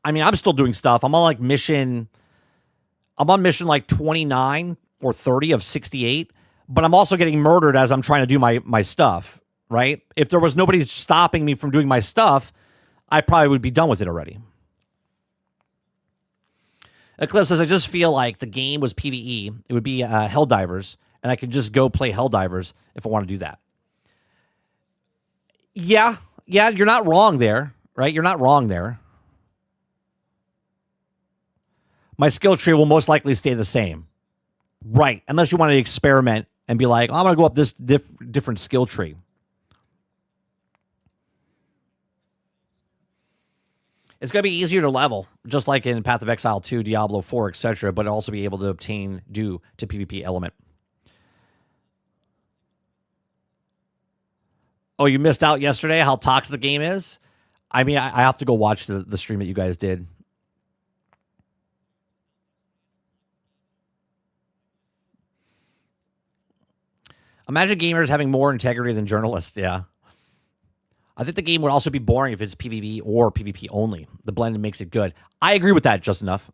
I mean, I'm still doing stuff. I'm on mission like 29 or 30 of 68, but I'm also getting murdered as I'm trying to do my stuff, right? If there was nobody stopping me from doing my stuff, I probably would be done with it already. Eclipse says, I just feel like the game was PvE. It would be Helldivers, and I could just go play Helldivers if I want to do that. Yeah, you're not wrong there, right? You're not wrong there. My skill tree will most likely stay the same. Right, unless you want to experiment and be like, oh, I'm going to go up this different skill tree. It's going to be easier to level, just like in Path of Exile 2, Diablo 4, etc., but also be able to obtain due to PvP element. Oh, you missed out yesterday how toxic the game is? I mean, I have to go watch the stream that you guys did. Imagine gamers having more integrity than journalists. Yeah. I think the game would also be boring if it's PvP or PvP only. The blend makes it good. I agree with that, Just Enough.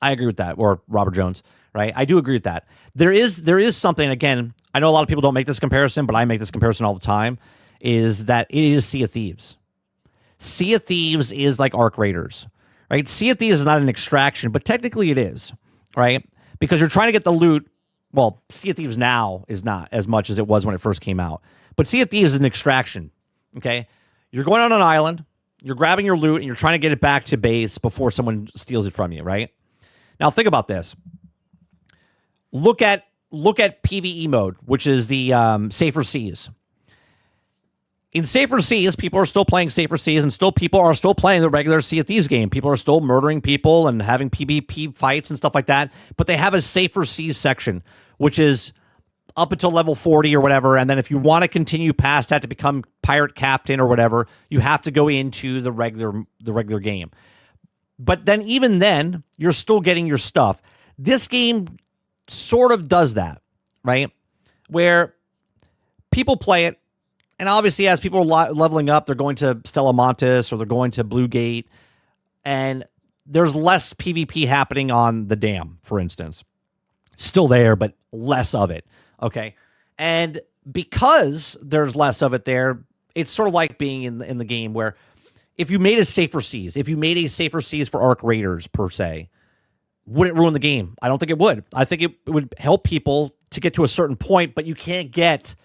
I agree with that. Or Robert Jones, right? I do agree with that. There is something, again, I know a lot of people don't make this comparison, but I make this comparison all the time, is that it is Sea of Thieves. Sea of Thieves is like Arc Raiders, right? Sea of Thieves is not an extraction, but technically it is, right? Because you're trying to get the loot. Well, Sea of Thieves now is not as much as it was when it first came out. But Sea of Thieves is an extraction, okay? You're going on an island, you're grabbing your loot, and you're trying to get it back to base before someone steals it from you, right? Now, think about this. Look at PvE mode, which is the Safer Seas. In Safer Seas, people are still playing Safer Seas, and people are still playing the regular Sea of Thieves game. People are still murdering people and having PvP fights and stuff like that. But they have a Safer Seas section, which is up until level 40 or whatever. And then if you want to continue past that to become pirate captain or whatever, you have to go into the regular game. But then even then, you're still getting your stuff. This game sort of does that, right? Where people play it. And obviously, as people are leveling up, they're going to Stella Montis or they're going to Blue Gate. And there's less PvP happening on the dam, for instance. Still there, but less of it. Okay? And because there's less of it there, it's sort of like being in the game where if you made a Safer Seas, for Arc Raiders, per se, would it ruin the game? I don't think it would. I think it would help people to get to a certain point, but you can't get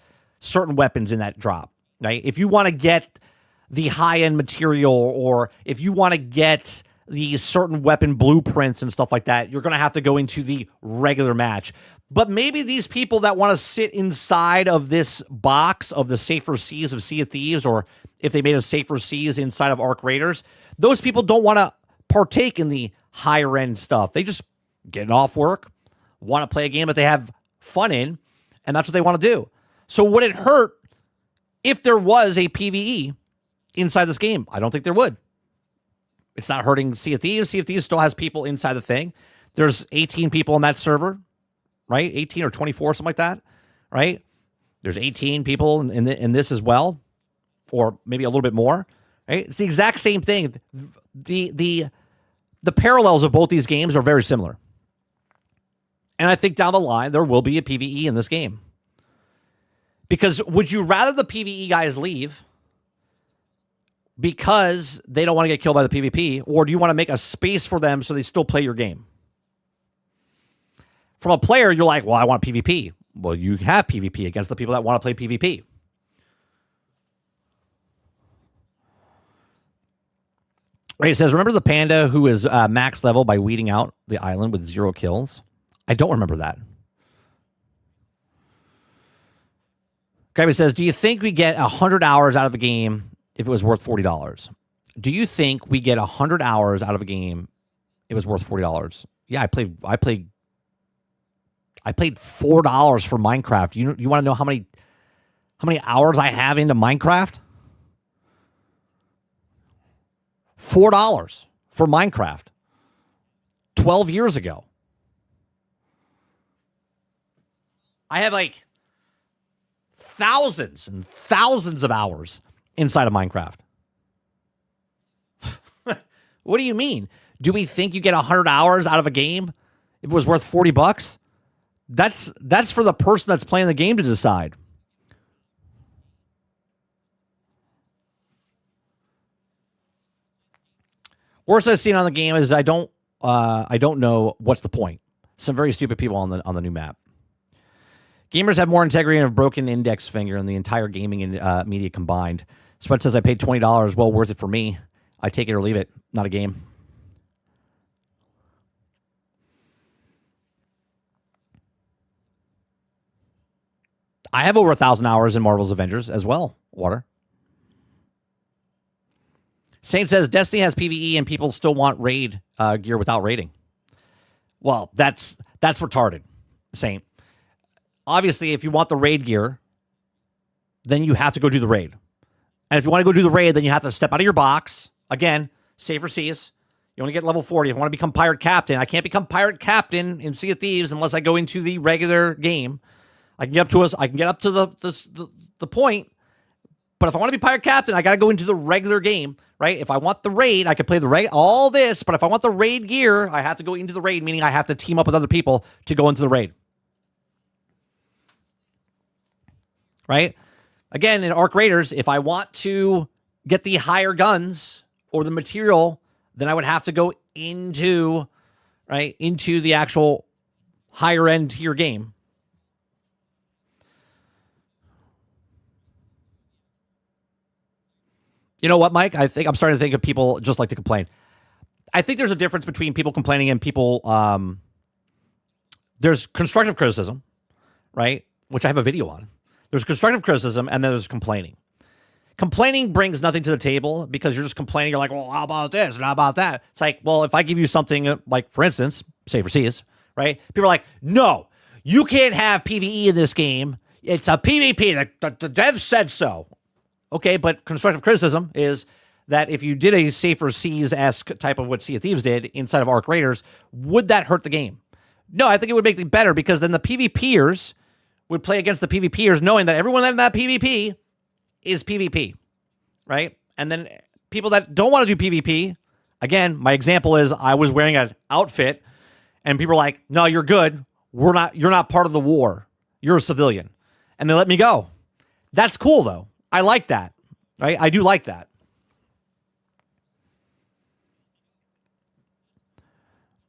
certain weapons in that drop, right? If you want to get the high-end material or if you want to get the certain weapon blueprints and stuff like that, you're going to have to go into the regular match. But maybe these people that want to sit inside of this box of the Safer Seas of Sea of Thieves, or if they made a Safer Seas inside of Arc Raiders, those people don't want to partake in the higher-end stuff. They just get off work, want to play a game that they have fun in, and that's what they want to do. So would it hurt if there was a PvE inside this game? I don't think there would. It's not hurting Sea of Thieves. Sea of Thieves still has people inside the thing. There's 18 people on that server, right? 18 or 24, something like that, right? There's 18 people in this as well, or maybe a little bit more, right? It's the exact same thing. The parallels of both these games are very similar. And I think down the line, there will be a PvE in this game. Because would you rather the PvE guys leave because they don't want to get killed by the PvP, or do you want to make a space for them so they still play your game? From a player, you're like, well, I want PvP. Well, you have PvP against the people that want to play PvP. Right, it says, remember the panda who is max level by weeding out the island with 0 kills? I don't remember that. Okay, it says, do you think we get 100 hours out of a game if it was worth $40? Do you think we get 100 hours out of a game if it was worth $40? Yeah, I played $4 for Minecraft. You want to know how many hours I have into Minecraft? $4 for Minecraft 12 years ago. I have like thousands and thousands of hours inside of Minecraft. What do you mean? Do we think you get 100 hours out of a game if it was worth $40? That's for the person that's playing the game to decide. Worst I've seen on the game is I don't know what's the point. Some very stupid people on the new map. Gamers have more integrity and a broken index finger in the entire gaming and media combined. Sweat says I paid $20. Well worth it for me. I take it or leave it. Not a game. I have over 1,000 hours in Marvel's Avengers as well. Water. Saint says Destiny has PvE and people still want raid gear without raiding. Well, that's retarded, Saint. Obviously, if you want the raid gear, then you have to go do the raid. And if you want to go do the raid, then you have to step out of your box. Again, safer seas. You want to get level 40. If you want to become pirate captain, I can't become pirate captain in Sea of Thieves unless I go into the regular game. I can get up to the point. But if I want to be pirate captain, I got to go into the regular game, right? If I want the raid, I could play the all this. But if I want the raid gear, I have to go into the raid, meaning I have to team up with other people to go into the raid. Right? Again, in Arc Raiders, if I want to get the higher guns or the material, then I would have to go into the actual higher end tier game. You know what, Mike? I think I'm starting to think of people just like to complain. I think there's a difference between people complaining and people. There's constructive criticism, right? Which I have a video on. There's constructive criticism, and then there's complaining. Complaining brings nothing to the table because you're just complaining. You're like, well, how about this and how about that? It's like, well, if I give you something like, for instance, Safer Seas, right? People are like, no, you can't have PvE in this game. It's a PvP. The devs said so. Okay, but constructive criticism is that if you did a Safer Seas-esque type of what Sea of Thieves did inside of Arc Raiders, would that hurt the game? No, I think it would make it better because then the PvPers would play against the PvPers knowing that everyone in that PvP is PvP, right? And then people that don't want to do PvP, again, my example is I was wearing an outfit and people are like, no, you're good. You're not part of the war. You're a civilian. And they let me go. That's cool though. I like that, right? I do like that.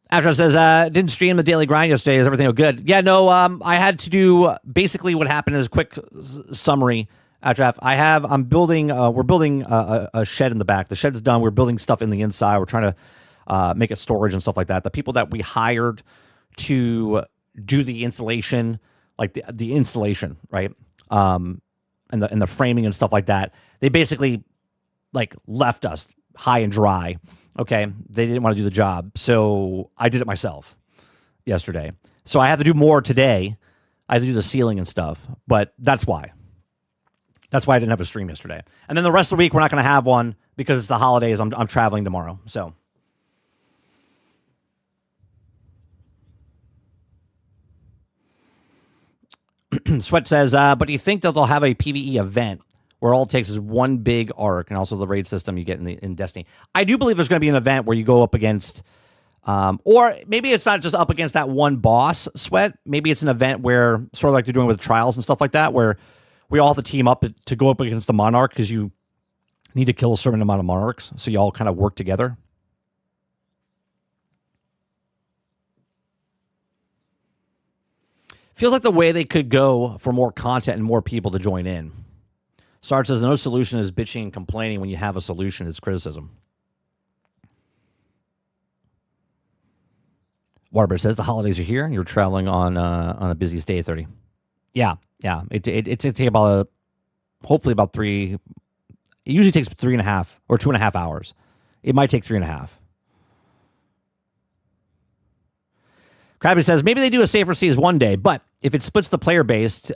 After says, didn't stream the daily grind yesterday. Is everything good? Yeah, no, I had to do basically what happened is a quick summary. I'm building, we're building a shed in the back. The shed's done. We're building stuff in the inside. We're trying to make it storage and stuff like that. The people that we hired to do the installation, like the installation, right? And the framing and stuff like that, they basically like left us high and dry. Okay, they didn't want to do the job, so I did it myself yesterday. So I have to do more today. I have to do the ceiling and stuff, but that's why. That's why I didn't have a stream yesterday. And then the rest of the week we're not going to have one because it's the holidays. I'm traveling tomorrow, so. Sweat says, but do you think that they'll have a PvE event where all it takes is one big arc and also the raid system you get in Destiny? I do believe there's going to be an event where you go up against, or maybe it's not just up against that one boss, Sweat. Maybe it's an event where, sort of like they're doing with trials and stuff like that, where we all have to team up to go up against the Monarch because you need to kill a certain amount of Monarchs. So you all kind of work together. Feels like the way they could go for more content and more people to join in. Sarge says, no solution is bitching and complaining when you have a solution is criticism. Waterbear says the holidays are here and you're traveling on a busiest day, 30. Yeah. It's going to take hopefully about 3. It usually takes 3.5 or 2.5 hours. It might take 3.5. Krabby says maybe they do a safer seas one day, but if it splits the player base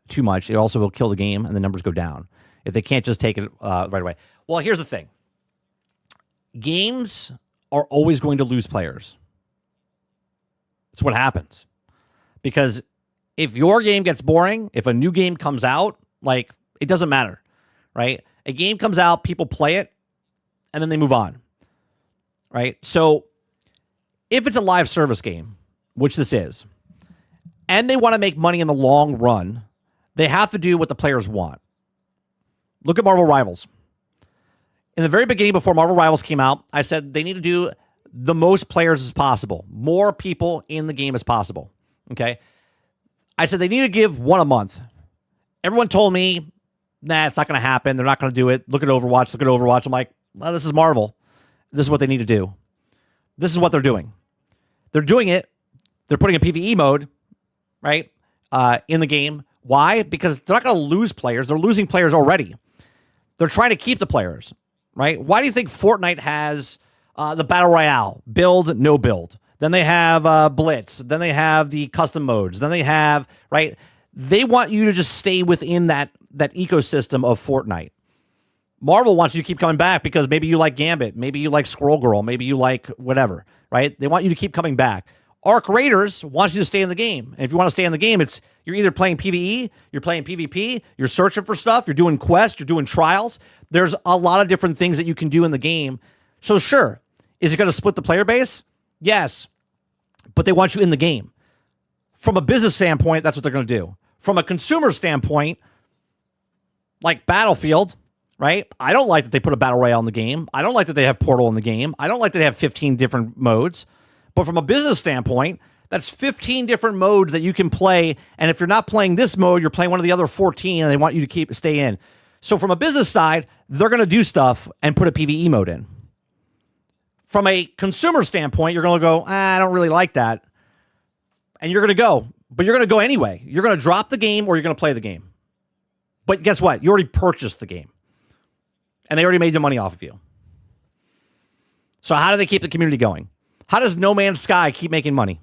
too much, it also will kill the game and the numbers go down. If they can't just take it right away. Well, here's the thing. Games are always going to lose players. That's what happens. Because if your game gets boring, if a new game comes out, like, it doesn't matter, right? A game comes out, people play it, and then they move on, right? So if it's a live service game, which this is, and they want to make money in the long run, they have to do what the players want. Look at Marvel Rivals. In the very beginning, before Marvel Rivals came out, I said they need to do the most players as possible, more people in the game as possible, okay? I said they need to give one a month. Everyone told me, nah, it's not going to happen. They're not going to do it. Look at Overwatch. I'm like, well, this is Marvel. This is what they need to do. This is what they're doing. They're doing it. They're putting a PvE mode, right, in the game. Why? Because they're not going to lose players. They're losing players already. They're trying to keep the players, right? Why do you think Fortnite has the Battle Royale? Build, no build. Then they have Blitz. Then they have the custom modes. Then they have, right? They want you to just stay within that ecosystem of Fortnite. Marvel wants you to keep coming back because maybe you like Gambit. Maybe you like Squirrel Girl. Maybe you like whatever, right? They want you to keep coming back. Arc Raiders wants you to stay in the game. And if you want to stay in the game, you're either playing PvE, you're playing PvP, you're searching for stuff, you're doing quests, you're doing trials. There's a lot of different things that you can do in the game. So sure, is it going to split the player base? Yes, but they want you in the game. From a business standpoint, that's what they're going to do. From a consumer standpoint, like Battlefield, right? I don't like that they put a Battle Royale in the game. I don't like that they have Portal in the game. I don't like that they have 15 different modes. But from a business standpoint, that's 15 different modes that you can play. And if you're not playing this mode, you're playing one of the other 14, and they want you to stay in. So from a business side, they're going to do stuff and put a PvE mode in. From a consumer standpoint, you're going to go, I don't really like that. And you're going to go. But you're going to go anyway. You're going to drop the game or you're going to play the game. But guess what? You already purchased the game. And they already made the money off of you. So how do they keep the community going? How does No Man's Sky keep making money?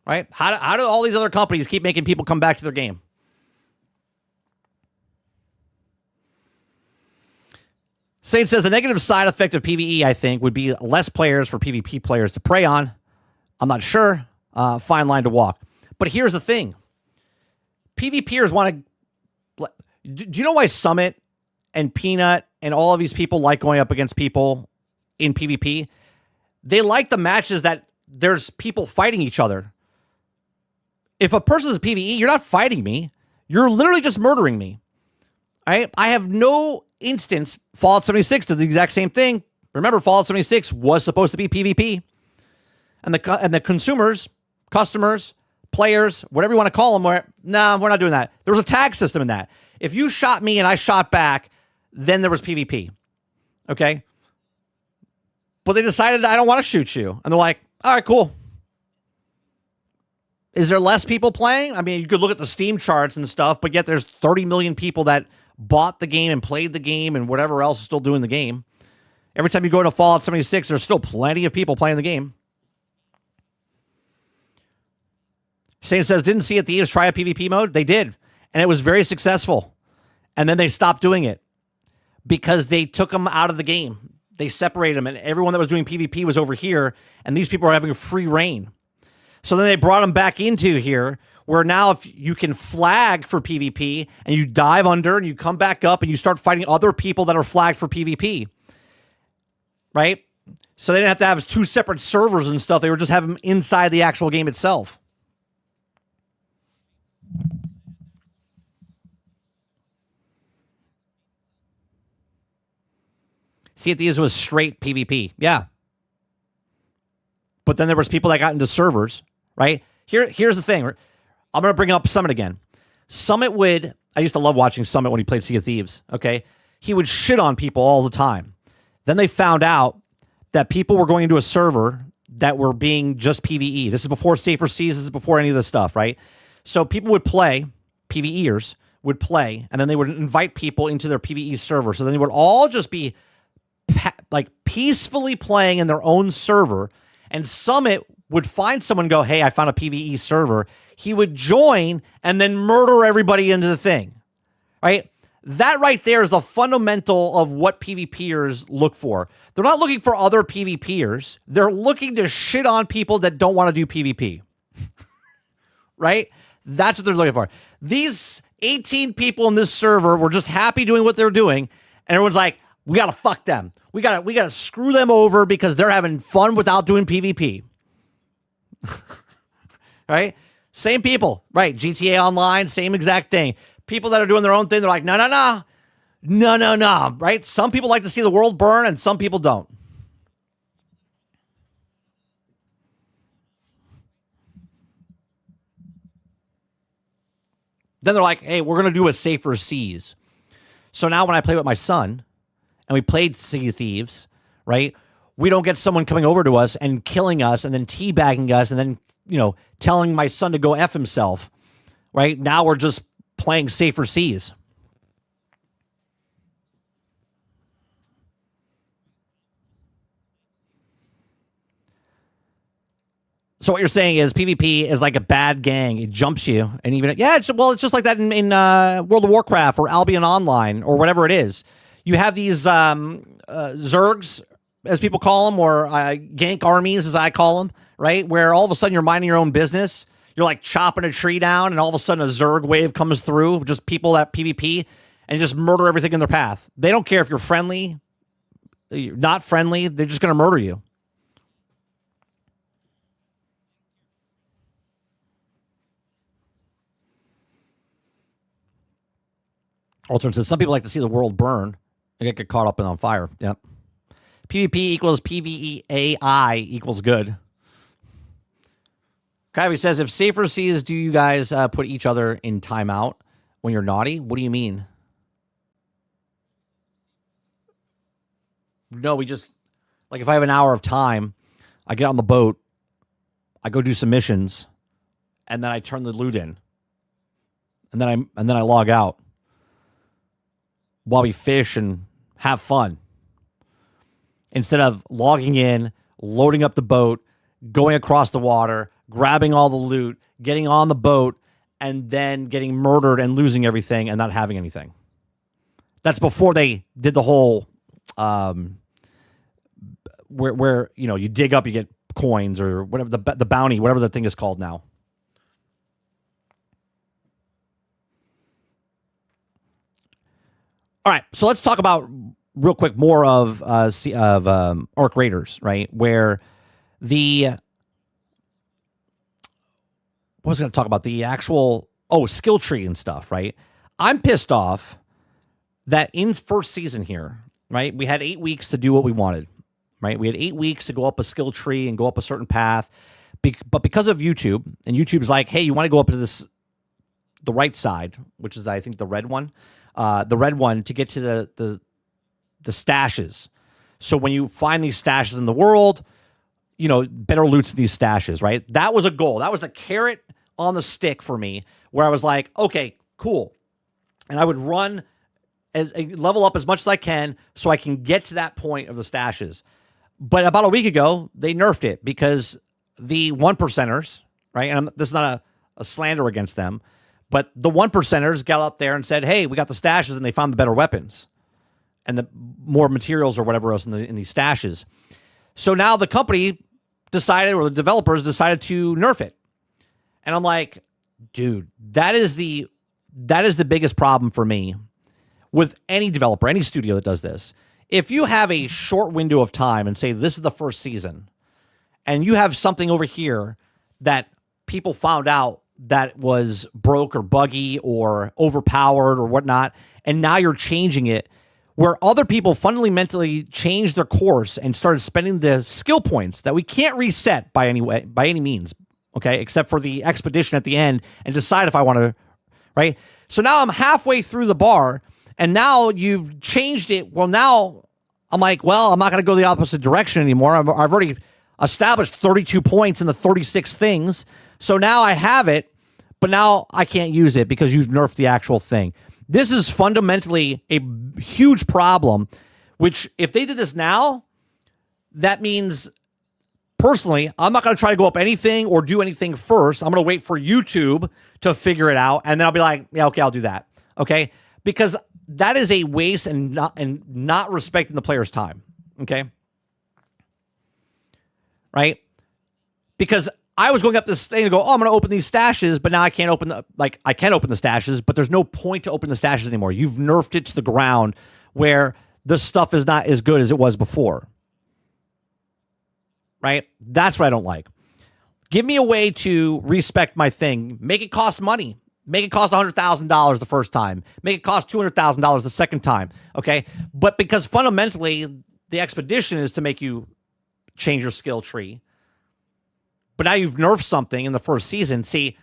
Right? How do all these other companies keep making people come back to their game? Saint says the negative side effect of PvE, I think, would be less players for PvP players to prey on. I'm not sure. Fine line to walk. But here's the thing. PvPers want to... Do you know why Summit and Peanut and all of these people like going up against people in PvP? They like the matches that there's people fighting each other. If a person is PvE, you're not fighting me. You're literally just murdering me. All right? I have no instance. Fallout 76 did the exact same thing. Remember, Fallout 76 was supposed to be PvP. And the consumers, customers, players, whatever you want to call them, we're not doing that. There was a tag system in that. If you shot me and I shot back, then there was PvP. Okay? But they decided, I don't want to shoot you. And they're like, all right, cool. Is there less people playing? I mean, you could look at the Steam charts and stuff, but yet there's 30 million people that bought the game and played the game and whatever else is still doing the game. Every time you go to Fallout 76, there's still plenty of people playing the game. Saint says, didn't Sea of Thieves try a PvP mode? They did. And it was very successful. And then they stopped doing it because they took them out of the game. They separated them. And everyone that was doing PvP was over here. And these people are having a free reign. So then they brought them back into here where now if you can flag for PvP and you dive under and you come back up and you start fighting other people that are flagged for PvP. Right? So they didn't have to have two separate servers and stuff. They were just having them inside the actual game itself. Sea of Thieves was straight PvP. Yeah. But then there was people that got into servers, right? Here's the thing. I'm going to bring up Summit again. I used to love watching Summit when he played Sea of Thieves, okay? He would shit on people all the time. Then they found out that people were going into a server that were being just PvE. This is before Safer Seas. This is before any of this stuff, right? So people would play, PvEers would play, and then they would invite people into their PvE server. So then they would all just be like peacefully playing in their own server. And Summit would find someone and go, hey, I found a PvE server. He would join and then murder everybody into the thing, right? That right there is the fundamental of what PvPers look for. They're not looking for other PvPers. They're looking to shit on people that don't want to do PvP. Right? That's what they're looking for. These 18 people in this server were just happy doing what they're doing, and everyone's like, we got to fuck them. We got to screw them over because they're having fun without doing PvP. Right? Same people. Right? GTA Online, same exact thing. People that are doing their own thing, they're like, no. Right? Some people like to see the world burn, and some people don't. Then they're like, hey, we're going to do a Safer Seas. So now when I play with my son, and we played Sea of Thieves, right? We don't get someone coming over to us and killing us and then teabagging us and then, telling my son to go F himself, right? Now we're just playing Safer Seas. So what you're saying is PvP is like a bad gang. It jumps you, and it's just like that in World of Warcraft or Albion Online or whatever it is. You have these Zergs, as people call them, or gank armies, as I call them, right? Where all of a sudden you're minding your own business. You're like chopping a tree down, and all of a sudden a Zerg wave comes through, just people that PvP, and just murder everything in their path. They don't care if you're friendly, you're not friendly. They're just going to murder you. Alternate says some people like to see the world burn and get caught up and on fire. Yep. PvP equals PvEAI equals good. Kyrie says, if Safer Seas, do you guys put each other in timeout when you're naughty? What do you mean? No, we just, like, if I have an hour of time, I get on the boat, I go do some missions, and then I turn the loot in. And then I log out while we fish and have fun. Instead of logging in, loading up the boat, going across the water, grabbing all the loot, getting on the boat, and then getting murdered and losing everything and not having anything. That's before they did the whole where you dig up, you get coins or whatever, the bounty, whatever the thing is called now. All right, so let's talk about real quick more of Arc Raiders, right? Where what was I going to talk about? The actual skill tree and stuff, right? I'm pissed off that in first season here, right? We had 8 weeks to do what we wanted, right? We had 8 weeks to go up a skill tree and go up a certain path, but because of YouTube, and YouTube's like, hey, you want to go up to the right side, which is I think the red one. To get to the stashes. So when you find these stashes in the world, better loot's in these stashes, right? That was a goal. That was the carrot on the stick for me, where I was like, okay, cool. And I would run level up as much as I can so I can get to that point of the stashes. But about a week ago, they nerfed it because the 1%ers, right? And this is not a slander against them, but the 1%ers got up there and said, hey, we got the stashes, and they found the better weapons and the more materials or whatever else in these stashes. So now the company decided, or the developers decided to nerf it. And I'm like, dude, that is the biggest problem for me with any developer, any studio that does this. If you have a short window of time and say this is the first season, and you have something over here that people found out that was broke or buggy or overpowered or whatnot, and now you're changing it, where other people fundamentally changed their course and started spending the skill points that we can't reset by any means, okay, except for the expedition at the end and decide if I want to, right? So now I'm halfway through the bar, and now you've changed it. Well, now I'm like, well, I'm not going to go the opposite direction anymore. I've already established 32 points in the 36 things. So now I have it, but now I can't use it because you've nerfed the actual thing. This is fundamentally a huge problem, which if they did this now, that means personally, I'm not going to try to go up anything or do anything first. I'm going to wait for YouTube to figure it out. And then I'll be like, yeah, okay, I'll do that. Okay. Because that is a waste and not respecting the player's time. Okay. Right. Because I was going up this thing to go, oh, I'm going to open these stashes, but now I can't open I can open the stashes, but there's no point to open the stashes anymore. You've nerfed it to the ground where the stuff is not as good as it was before. Right? That's what I don't like. Give me a way to respect my thing. Make it cost money. Make it cost $100,000 the first time. Make it cost $200,000 the second time. Okay? But because fundamentally, the expedition is to make you change your skill tree. But now you've nerfed something in the first season. See,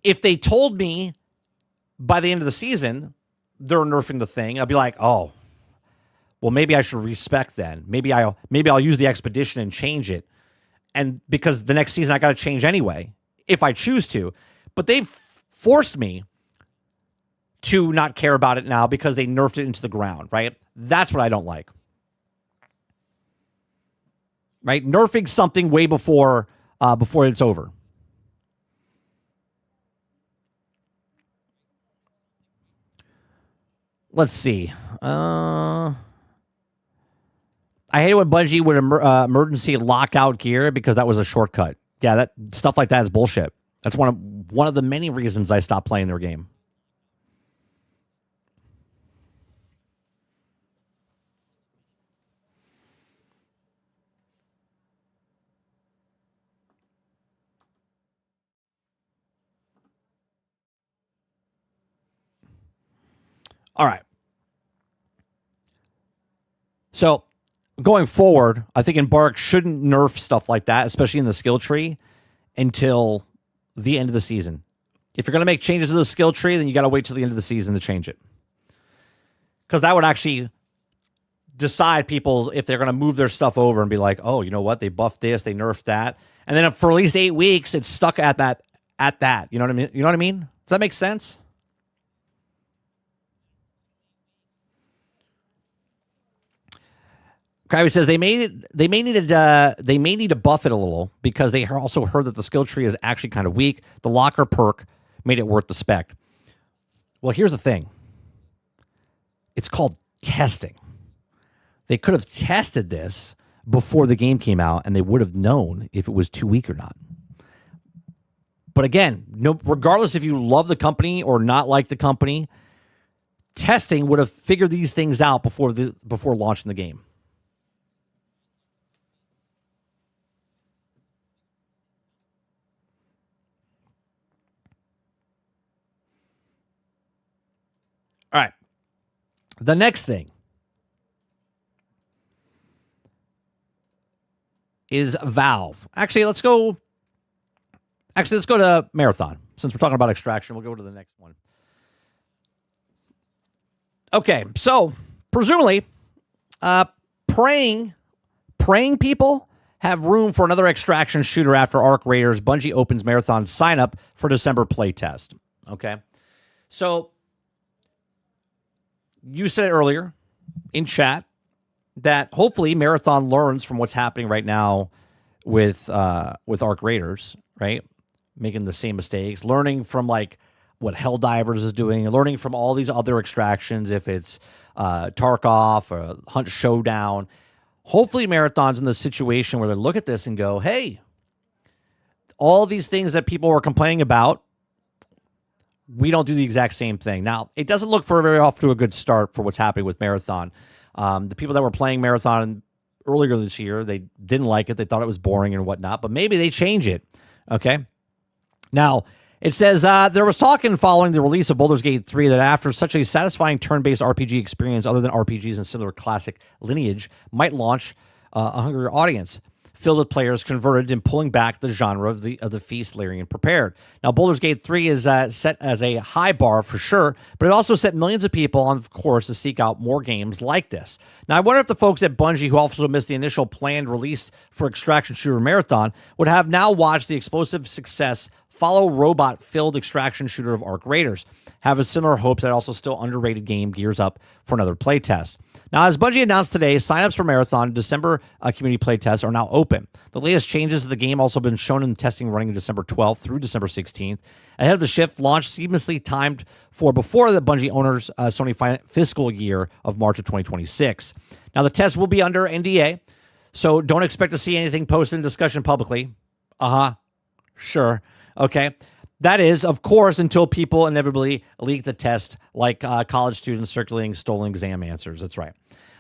if they told me by the end of the season they're nerfing the thing, I'd be like, oh, well, maybe I should respect then. Maybe I'll use the expedition and change it. And because the next season I got to change anyway, if I choose to. But they've forced me to not care about it now because they nerfed it into the ground, right? That's what I don't like. Right? Nerfing something way before it's over. Let's see. I hate when Bungie would emergency lockout gear because that was a shortcut. Yeah, that stuff like that is bullshit. That's one of the many reasons I stopped playing their game. All right. So going forward, I think Embark shouldn't nerf stuff like that, especially in the skill tree, until the end of the season. If you're going to make changes to the skill tree, then you got to wait till the end of the season to change it. Because that would actually decide people if they're going to move their stuff over and be like, oh, you know what? They buffed this, they nerfed that. And then for at least 8 weeks, it's stuck at that. You know what I mean? You know what I mean? Does that make sense? Krabby says they may need to buff it a little because they also heard that the skill tree is actually kind of weak. The locker perk made it worth the spec. Well, here's the thing. It's called testing. They could have tested this before the game came out, and they would have known if it was too weak or not. But again, regardless if you love the company or not like the company, testing would have figured these things out before launching the game. All right. The next thing is Valve. Actually, let's go to Marathon. Since we're talking about extraction, we'll go to the next one. Okay, so presumably, praying people have room for another extraction shooter after Arc Raiders. Bungie opens Marathon sign up for December playtest. Okay, so you said it earlier in chat that hopefully Marathon learns from what's happening right now with Arc Raiders, right? Making the same mistakes, learning from like what Helldivers is doing, learning from all these other extractions, if it's Tarkov or Hunt Showdown. Hopefully Marathon's in the situation where they look at this and go, hey, all these things that people were complaining about, we don't do the exact same thing. Now, it doesn't look very off to a good start for what's happening with Marathon. The people that were playing Marathon earlier this year, they didn't like it. They thought it was boring and whatnot, but maybe they change it. Okay. Now, it says there was talking following the release of Baldur's Gate 3 that after such a satisfying turn-based RPG experience other than RPGs and similar classic lineage might launch a hungrier audience. filled with players converted and pulling back the genre of the feast, layering, and prepared. Now, Baldur's Gate 3 is set as a high bar for sure, but it also set millions of people on course to seek out more games like this. Now, I wonder if the folks at Bungie, who also missed the initial planned release for Extraction Shooter Marathon, would have now watched the explosive success follow robot-filled extraction shooter of Arc Raiders, have a similar hopes that also still underrated game gears up for another playtest. Now, as Bungie announced today, signups for Marathon December community playtests are now open. The latest changes to the game also been shown in testing running December 12th through December 16th. Ahead of the shift, launch seamlessly timed for before the Bungie owners' Sony fiscal year of March of 2026. Now, the test will be under NDA, so don't expect to see anything posted in discussion publicly. Sure. Okay. That is, of course, until people inevitably leak the test, like college students circulating stolen exam answers. That's right.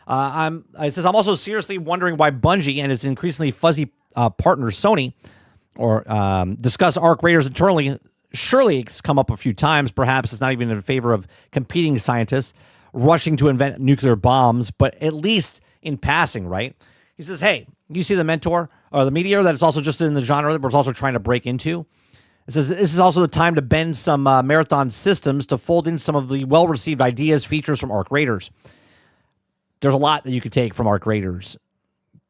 It says, I'm also seriously wondering why Bungie and its increasingly fuzzy partner Sony discuss Arc Raiders internally. Surely it's come up a few times. Perhaps it's not even in favor of competing scientists rushing to invent nuclear bombs, but at least in passing, right? He says, hey, you see the mentor or the meteor that it's also just in the genre that we're also trying to break into? It says this is also the time to bend some Marathon systems to fold in some of the well-received ideas, features from Arc Raiders. There's a lot that you could take from Arc Raiders.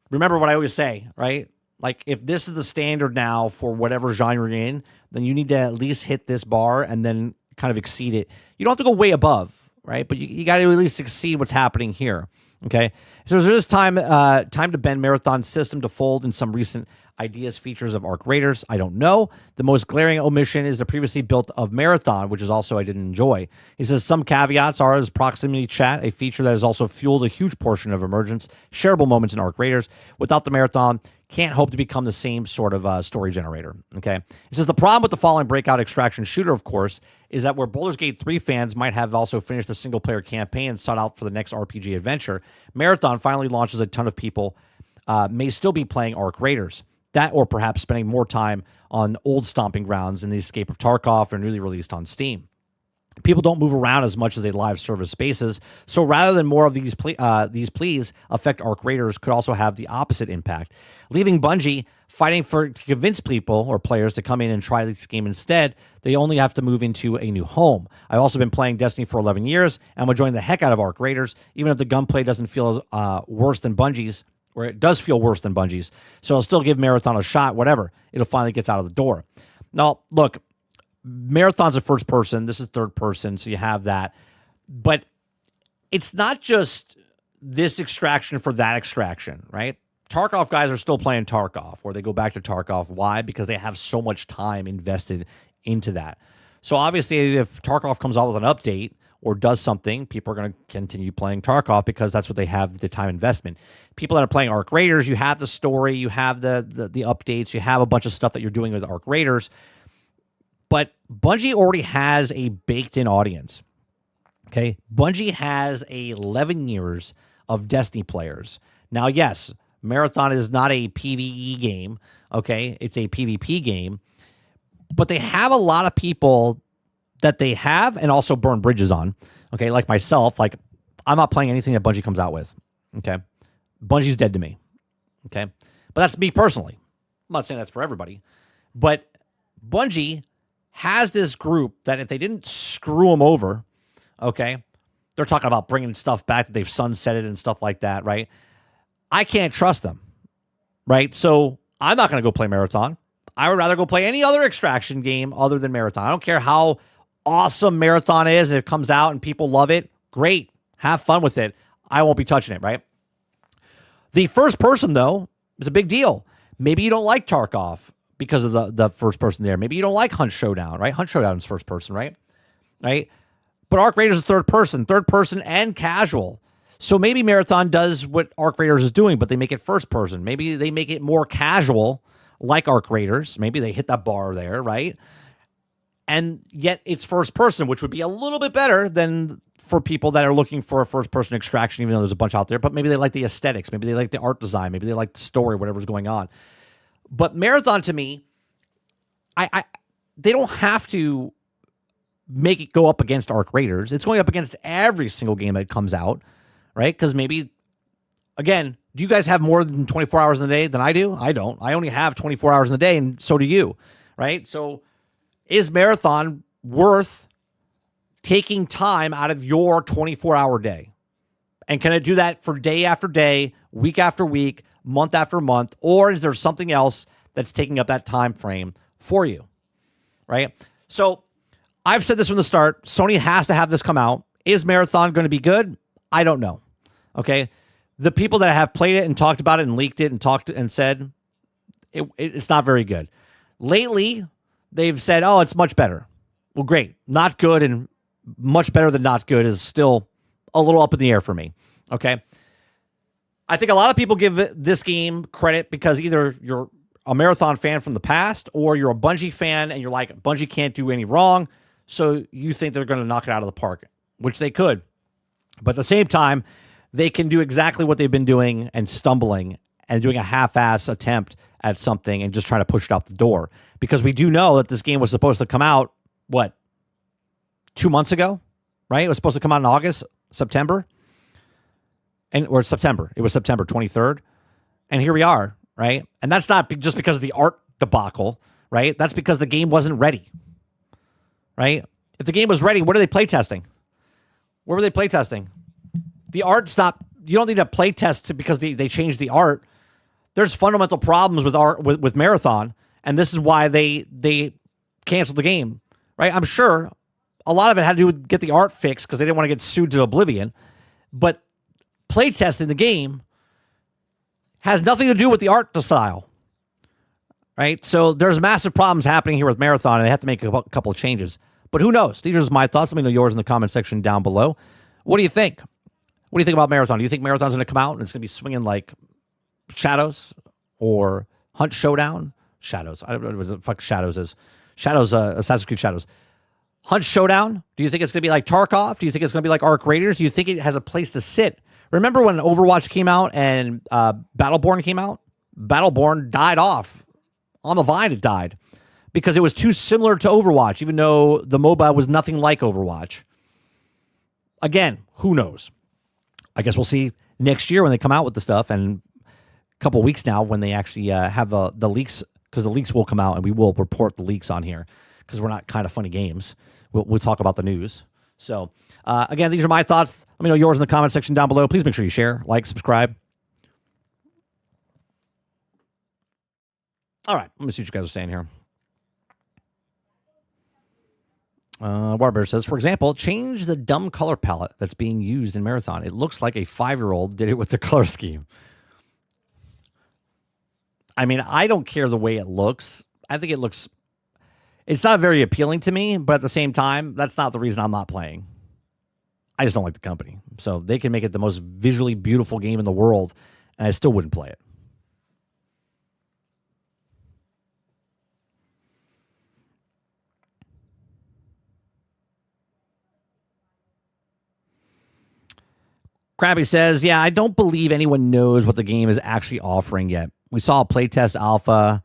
Remember what I always say, right? Like, if this is the standard now for whatever genre you're in, then you need to at least hit this bar and then kind of exceed it. You don't have to go way above, right? But you got to at least exceed what's happening here, okay? So there's time to bend Marathon's system to fold in some recent ideas, features of Arc Raiders. I don't know. The most glaring omission is the previously built of Marathon, which is also I didn't enjoy. He says some caveats are as proximity chat, a feature that has also fueled a huge portion of emergence, shareable moments in Arc Raiders. Without the Marathon, can't hope to become the same sort of story generator. Okay. He says the problem with the following breakout extraction shooter, of course, is that where Baldur's Gate 3 fans might have also finished the single player campaign and sought out for the next RPG adventure, Marathon finally launches a ton of people may still be playing Arc Raiders. That or perhaps spending more time on old stomping grounds in the Escape of Tarkov or newly released on Steam. People don't move around as much as they live service spaces, so rather than more of these pleas affect Arc Raiders could also have the opposite impact, leaving Bungie fighting to convince people or players to come in and try this game instead. They only have to move into a new home. I've also been playing Destiny for 11 years, and I'm enjoying the heck out of Arc Raiders, even if the gunplay doesn't feel worse than Bungie's, or it does feel worse than Bungie's. So I'll still give Marathon a shot, whatever. It'll finally get out of the door. Now, look, Marathon's a first person. This is third person, so you have that. But it's not just this extraction for that extraction, right? Tarkov guys are still playing Tarkov, or they go back to Tarkov. Why? Because they have so much time invested into that. So obviously, if Tarkov comes out with an update or does something, people are going to continue playing Tarkov because that's what they have the time investment. People that are playing Arc Raiders, you have the story, you have the updates, you have a bunch of stuff that you're doing with Arc Raiders. But Bungie already has a baked-in audience, okay? Bungie has 11 years of Destiny players. Now, yes, Marathon is not a PvE game, okay? It's a PvP game. But they have a lot of people that they have and also burn bridges on, okay? Like myself, like I'm not playing anything that Bungie comes out with, okay? Bungie's dead to me, okay? But that's me personally. I'm not saying that's for everybody. But Bungie has this group that if they didn't screw them over, okay, they're talking about bringing stuff back that they've sunsetted and stuff like that, right? I can't trust them, right? So I'm not going to go play Marathon. I would rather go play any other extraction game other than Marathon. I don't care how awesome Marathon is. If it comes out and people love it, great. Have fun with it. I won't be touching it, right? The first person, though, is a big deal. Maybe you don't like Tarkov because of the first person there. Maybe you don't like Hunt Showdown, right? Hunt Showdown is first person, right? Right? But Arc Raiders is third person and casual. So maybe Marathon does what Arc Raiders is doing, but they make it first person. Maybe they make it more casual like Arc Raiders. Maybe they hit that bar there, right? And yet it's first person, which would be a little bit better than for people that are looking for a first person extraction, even though there's a bunch out there. But maybe they like the aesthetics. Maybe they like the art design. Maybe they like the story, whatever's going on. But Marathon, to me, they don't have to make it go up against Arc Raiders. It's going up against every single game that comes out, right? Because maybe, again, Do you guys have more than 24 hours in a day than I do? I don't. I only have 24 hours in a day, and so do you, right? So is Marathon worth taking time out of your 24-hour day? And can it do that for day after day, week after week, month after month? Or is there something else that's taking up that time frame for you, right? So I've said this from the start. Sony has to have this come out. Is Marathon going to be good? I don't know. Okay. The people that have played it and talked about it and leaked it and talked and said it's not very good. Lately, they've said, oh, it's much better. Well, great. Not good and much better than not good is still a little up in the air for me. Okay. I think a lot of people give this game credit because either you're a Marathon fan from the past or you're a Bungie fan and you're like, Bungie can't do any wrong. So you think they're going to knock it out of the park, which they could. But at the same time, they can do exactly what they've been doing and stumbling and doing a half-ass attempt at something and just trying to push it out the door. Because we do know that this game was supposed to come out, 2 months ago, right? It was supposed to come out in August, September. Or September. It was September 23rd. And here we are, right? And that's not just because of the art debacle, right? That's because the game wasn't ready, right? If the game was ready, what are they playtesting? Where were they playtesting? The art's not, you don't need a playtest because they changed the art. There's fundamental problems with art with Marathon, and this is why they canceled the game, right? I'm sure a lot of it had to do with get the art fixed because they didn't want to get sued to oblivion. But playtesting the game has nothing to do with the art style, right? So there's massive problems happening here with Marathon, and they have to make a couple of changes. But who knows? These are just my thoughts. Let me know yours in the comment section down below. What do you think? What do you think about Marathon? Do you think Marathon's going to come out and it's going to be swinging like Shadows or Hunt Showdown? Shadows. I don't know what the fuck Shadows is. Shadows, Assassin's Creed Shadows. Hunt Showdown? Do you think it's going to be like Tarkov? Do you think it's going to be like Arc Raiders? Do you think it has a place to sit? Remember when Overwatch came out and Battleborn came out? Battleborn died off. On the Vine, it died. Because it was too similar to Overwatch, even though the MOBA was nothing like Overwatch. Again, who knows? I guess we'll see next year when they come out with the stuff, and a couple weeks now when they actually have the leaks, because the leaks will come out, and we will report the leaks on here, because we're not kind of funny games. We'll talk about the news. So, again, these are my thoughts. Let me know yours in the comment section down below. Please make sure you share, like, subscribe. All right, let me see what you guys are saying here. Warbear says, for example, change the dumb color palette that's being used in Marathon. It looks like a 5-year-old did it with the color scheme. I mean, I don't care the way it looks. I think it's not very appealing to me, but at the same time, that's not the reason I'm not playing. I just don't like the company. So they can make it the most visually beautiful game in the world, and I still wouldn't play it. Krabby says, yeah, I don't believe anyone knows what the game is actually offering yet. We saw a playtest alpha.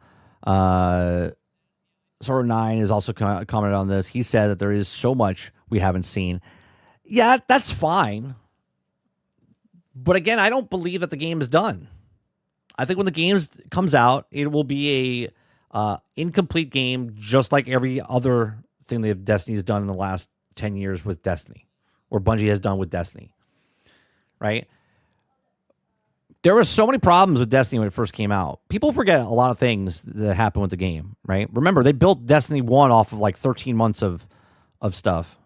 Sort 9 has also commented on this. He said that there is so much we haven't seen. Yeah, that's fine. But again, I don't believe that the game is done. I think when the game comes out, it will be a incomplete game, just like every other thing that Destiny has done in the last 10 years with Destiny, or Bungie has done with Destiny. Right? There were so many problems with Destiny when it first came out. People forget a lot of things that happened with the game, right? Remember, they built Destiny 1 off of like 13 months of stuff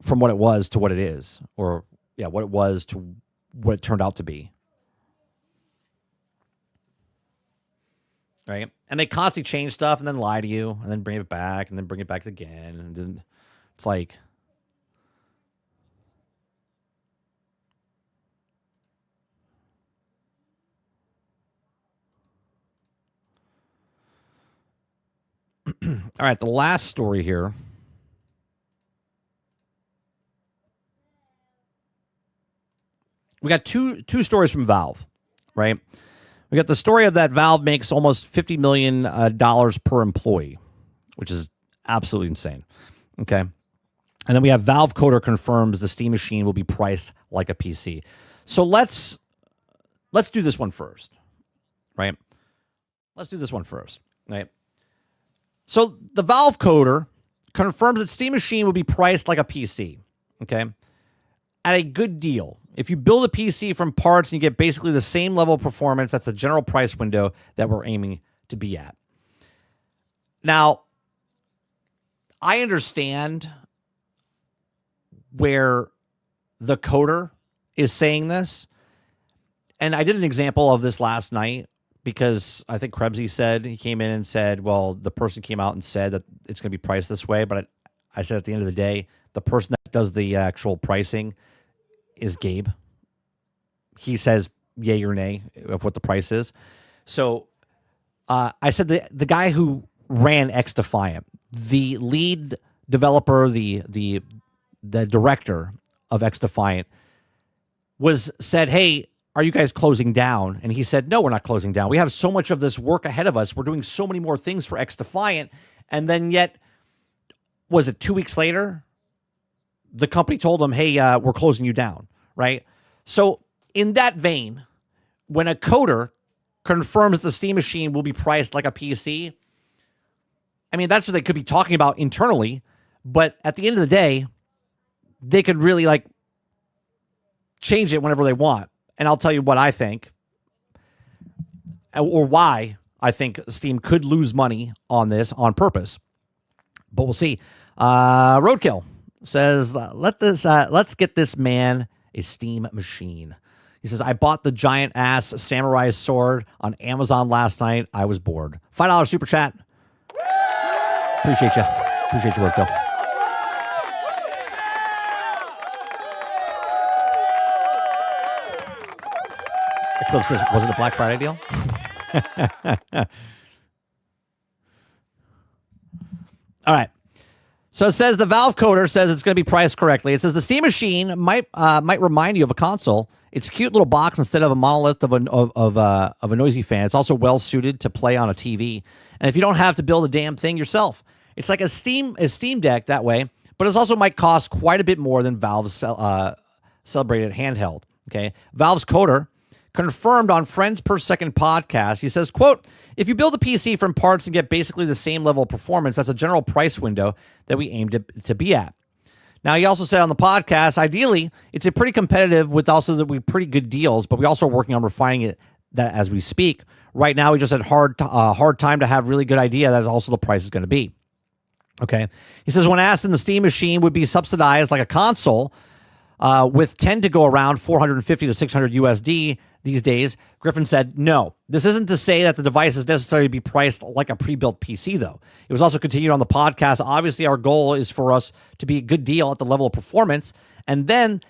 from what it was to what it is. Or, yeah, what it was to what it turned out to be. Right? And they constantly change stuff and then lie to you and then bring it back and then bring it back again. And then it's like... All right, the last story here. We got two stories from Valve, right? We got the story of that Valve makes almost $50 million per employee, which is absolutely insane. Okay. And then we have Valve Coder confirms the Steam machine will be priced like a PC. So let's let's do this one first, right? Let's do this one first, right? So the Valve coder confirms that Steam Machine will be priced like a PC, okay, at a good deal. If you build a PC from parts and you get basically the same level of performance, that's the general price window that we're aiming to be at. Now, I understand where the coder is saying this, and I did an example of this last night because I think Krebsy said, he came in and said, well, the person came out and said that it's going to be priced this way, but I said at the end of the day, the person that does the actual pricing is Gabe. He says yay or nay of what the price is. So I said the guy who ran X Defiant, the lead developer, the director of X Defiant, said, hey, are you guys closing down? And he said, no, we're not closing down. We have so much of this work ahead of us. We're doing so many more things for X Defiant. And then yet, was it 2 weeks later? The company told him, hey, we're closing you down, right? So in that vein, when a coder confirms that the Steam Machine will be priced like a PC, I mean, that's what they could be talking about internally. But at the end of the day, they could really change it whenever they want. And I'll tell you what I think, or why I think Steam could lose money on this on purpose. But we'll see. Roadkill says, let's get this man a Steam Machine. He says, I bought the giant ass samurai sword on Amazon last night. I was bored. $5 super chat. Appreciate you. Appreciate your work, though. Eclipse says, was it a Black Friday deal? All right. So it says the Valve coder says it's going to be priced correctly. It says the Steam Machine might remind you of a console. It's a cute little box instead of a monolith of a noisy fan. It's also well suited to play on a TV. And if you don't have to build a damn thing yourself, it's like a Steam Deck that way. But it also might cost quite a bit more than Valve's celebrated handheld. Okay, Valve's coder confirmed on Friends Per Second podcast. He says, quote, if you build a PC from parts and get basically the same level of performance, that's a general price window that we aim to be at. Now, he also said on the podcast, ideally, it's a pretty competitive with also that we pretty good deals, but we also are working on refining it that as we speak. Right now, we just had hard time to have really good idea that also the price is going to be. Okay. He says, when asked if the Steam Machine would be subsidized like a console, with 10 to go around 450 to 600 USD these days, Griffin said, no, this isn't to say that the device is necessarily to be priced like a pre-built PC, though. It was also continued on the podcast. Obviously, our goal is for us to be a good deal at the level of performance. And then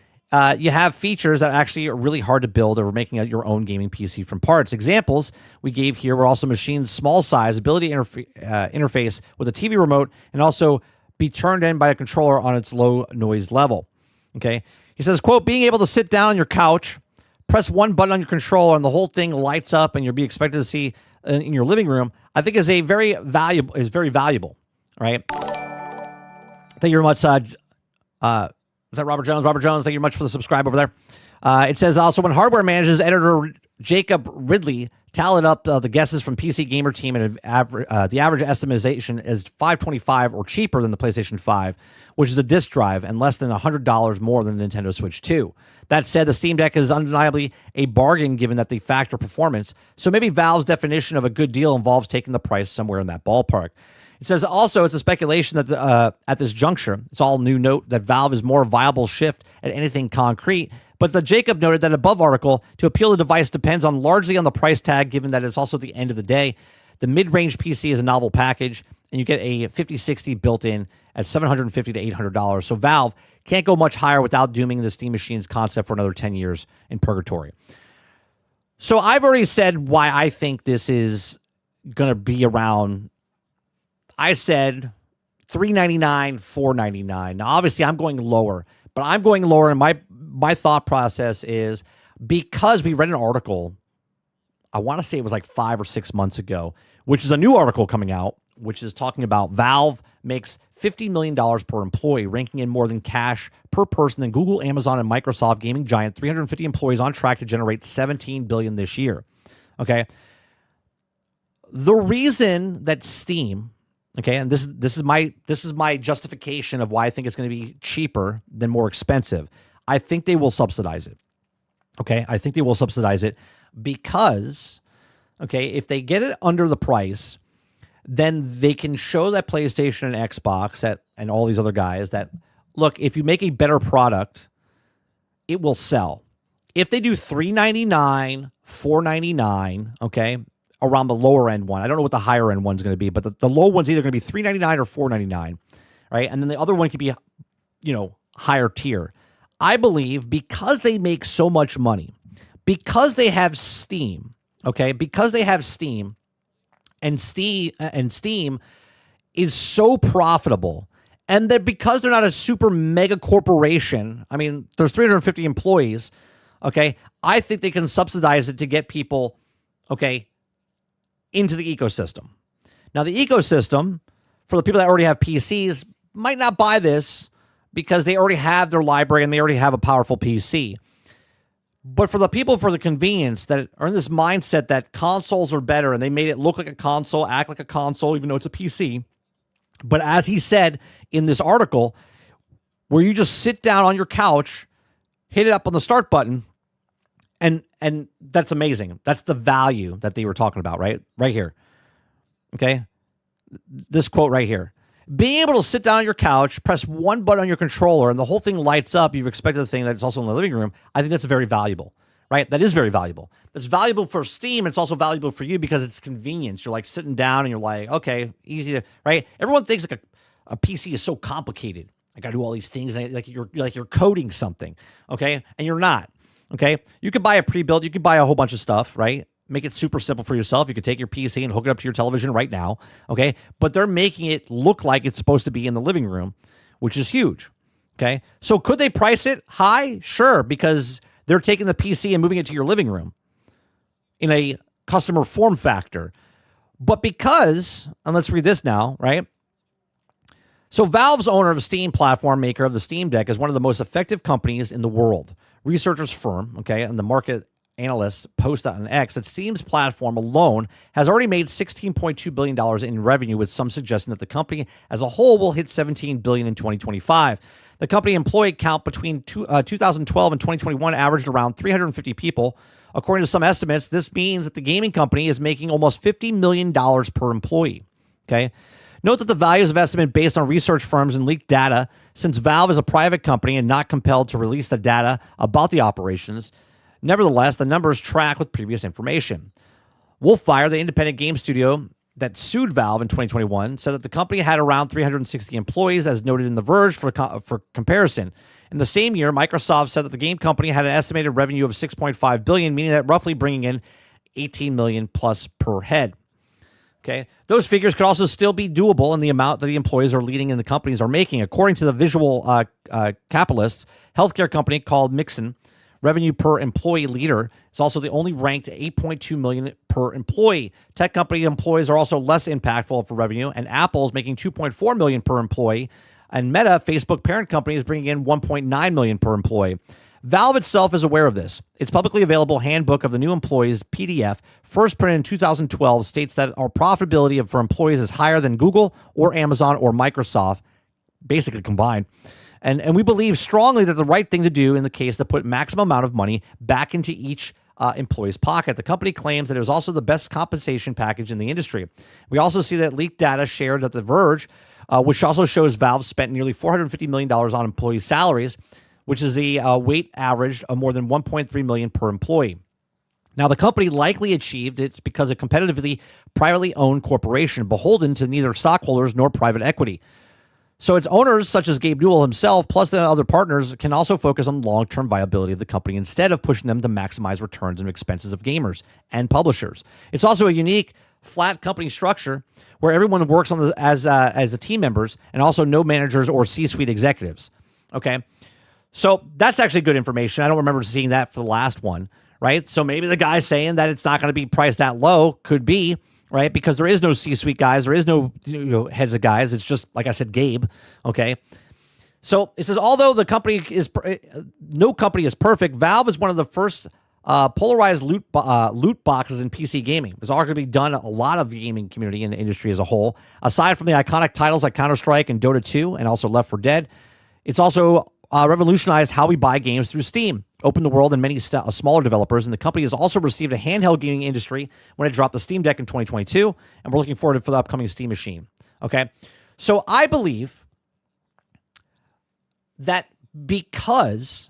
you have features that actually are really hard to build or making your own gaming PC from parts. Examples we gave here were also machine's small size, ability to interface with a TV remote, and also be turned in by a controller on its low noise level. Okay. He says, quote, being able to sit down on your couch, press one button on your controller, and the whole thing lights up, and you'll be expected to see in your living room, I think is very valuable, right? Thank you very much. Is that Robert Jones? Robert Jones, thank you very much for the subscribe over there. It says also, when hardware managers, editor Jacob Ridley tallied up the guesses from PC Gamer Team, and the average estimation is $525 or cheaper than the PlayStation 5, which is a disc drive, and less than $100 more than the Nintendo Switch 2. That said, the Steam Deck is undeniably a bargain given that the factor performance. So maybe Valve's definition of a good deal involves taking the price somewhere in that ballpark. It says also it's a speculation that at this juncture, it's all new note that Valve is more viable shift at anything concrete. But the Jacob noted that above article, to appeal the device depends on largely on the price tag, given that it's also the end of the day. The mid-range PC is a novel package, and you get a 5060 built in at $750 to $800. So Valve can't go much higher without dooming the Steam Machine's concept for another 10 years in purgatory. So I've already said why I think this is going to be around. I said $399, $499. Now, obviously, I'm going lower, but I'm going lower, and my thought process is because we read an article, I want to say it was like 5 or 6 months ago, which is a new article coming out, which is talking about Valve makes $50 million per employee, ranking in more than cash per person than Google, Amazon, and Microsoft gaming giant. 350 employees on track to generate $17 billion this year. Okay. The reason that Steam, okay, and this is my justification of why I think it's going to be cheaper than more expensive. I think they will subsidize it. Okay, I think they will subsidize it because, okay, if they get it under the price, then they can show that PlayStation and Xbox and all these other guys that, look, if you make a better product, it will sell. If they do $399, $499, okay, around the lower end one. I don't know what the higher end one's going to be, but the low one's either going to be $399 or $499, right? And then the other one could be, higher tier. I believe because they make so much money, because they have Steam, okay, because they have Steam, and Steam is so profitable, and that because they're not a super mega corporation, I mean, there's 350 employees, okay, I think they can subsidize it to get people, okay, into the ecosystem. Now, the ecosystem, for the people that already have PCs, might not buy this because they already have their library and they already have a powerful PC. But for the people, for the convenience, that are in this mindset that consoles are better and they made it look like a console, act like a console, even though it's a PC. But as he said in this article, where you just sit down on your couch, hit it up on the start button, and that's amazing. That's the value that they were talking about, right? Right here. Okay? This quote right here. Being able to sit down on your couch, press one button on your controller, and the whole thing lights up, you've expected a thing that's also in the living room, I think that's very valuable, right? That is very valuable. It's valuable for Steam. It's also valuable for you because it's convenience. You're like sitting down and you're like, okay, easy to, right? Everyone thinks like a PC is so complicated. I got to do all these things. And you're coding something, okay? And you're not. Okay, you could buy a pre-built, you could buy a whole bunch of stuff, right? Make it super simple for yourself. You could take your PC and hook it up to your television right now, okay? But they're making it look like it's supposed to be in the living room, which is huge, okay? So could they price it high? Sure, because they're taking the PC and moving it to your living room in a customer form factor. But because, and let's read this now, right? So Valve's owner of the Steam platform, maker of the Steam Deck, is one of the most effective companies in the world. Researchers firm, okay, and the market analysts post on X that Steam's platform alone has already made $16.2 billion in revenue, with some suggesting that the company as a whole will hit $17 billion in 2025. The company employee count between 2012 and 2021 averaged around 350 people. According to some estimates, this means that the gaming company is making almost $50 million per employee, okay? Note that the values of estimate based on research firms and leaked data, since Valve is a private company and not compelled to release the data about the operations. Nevertheless, the numbers track with previous information. Wolfire, the independent game studio that sued Valve in 2021, said that the company had around 360 employees, as noted in The Verge for comparison. In the same year, Microsoft said that the game company had an estimated revenue of $6.5 billion, meaning that roughly bringing in $18 million plus per head. Okay, those figures could also still be doable in the amount that the employees are leading and the companies are making. According to the visual capitalists, healthcare company called Mixon, revenue per employee leader is also the only ranked $8.2 million per employee. Tech company employees are also less impactful for revenue, and Apple is making $2.4 million per employee, and Meta, Facebook parent company, is bringing in $1.9 million per employee. Valve itself is aware of this. Its publicly available handbook of the new employees, PDF, first printed in 2012, states that our profitability for employees is higher than Google or Amazon or Microsoft, basically combined. And we believe strongly that the right thing to do in the case to put maximum amount of money back into each employee's pocket. The company claims that it was also the best compensation package in the industry. We also see that leaked data shared at The Verge, which also shows Valve spent nearly $450 million on employee salaries, which is a weight average of more than $1.3 million per employee. Now, the company likely achieved it because of competitively privately owned corporation, beholden to neither stockholders nor private equity. So its owners, such as Gabe Newell himself, plus the other partners, can also focus on long-term viability of the company instead of pushing them to maximize returns and expenses of gamers and publishers. It's also a unique, flat company structure where everyone works on as the team members, and also no managers or C-suite executives. Okay, so that's actually good information. I don't remember seeing that for the last one, right? So maybe the guy saying that it's not going to be priced that low could be right? Because there is no C-suite guys, there is no heads of guys. It's just, like I said, Gabe. Okay. So it says, although the company is no company is perfect, Valve is one of the first polarized loot boxes in PC gaming. It's arguably done a lot of the gaming community and the industry as a whole. Aside from the iconic titles like Counter-Strike and Dota 2 and also Left 4 Dead, it's also revolutionized how we buy games through Steam, opened the world and many smaller developers, and the company has also received a handheld gaming industry when it dropped the Steam Deck in 2022, and we're looking forward for the upcoming Steam machine. Okay, so I believe that because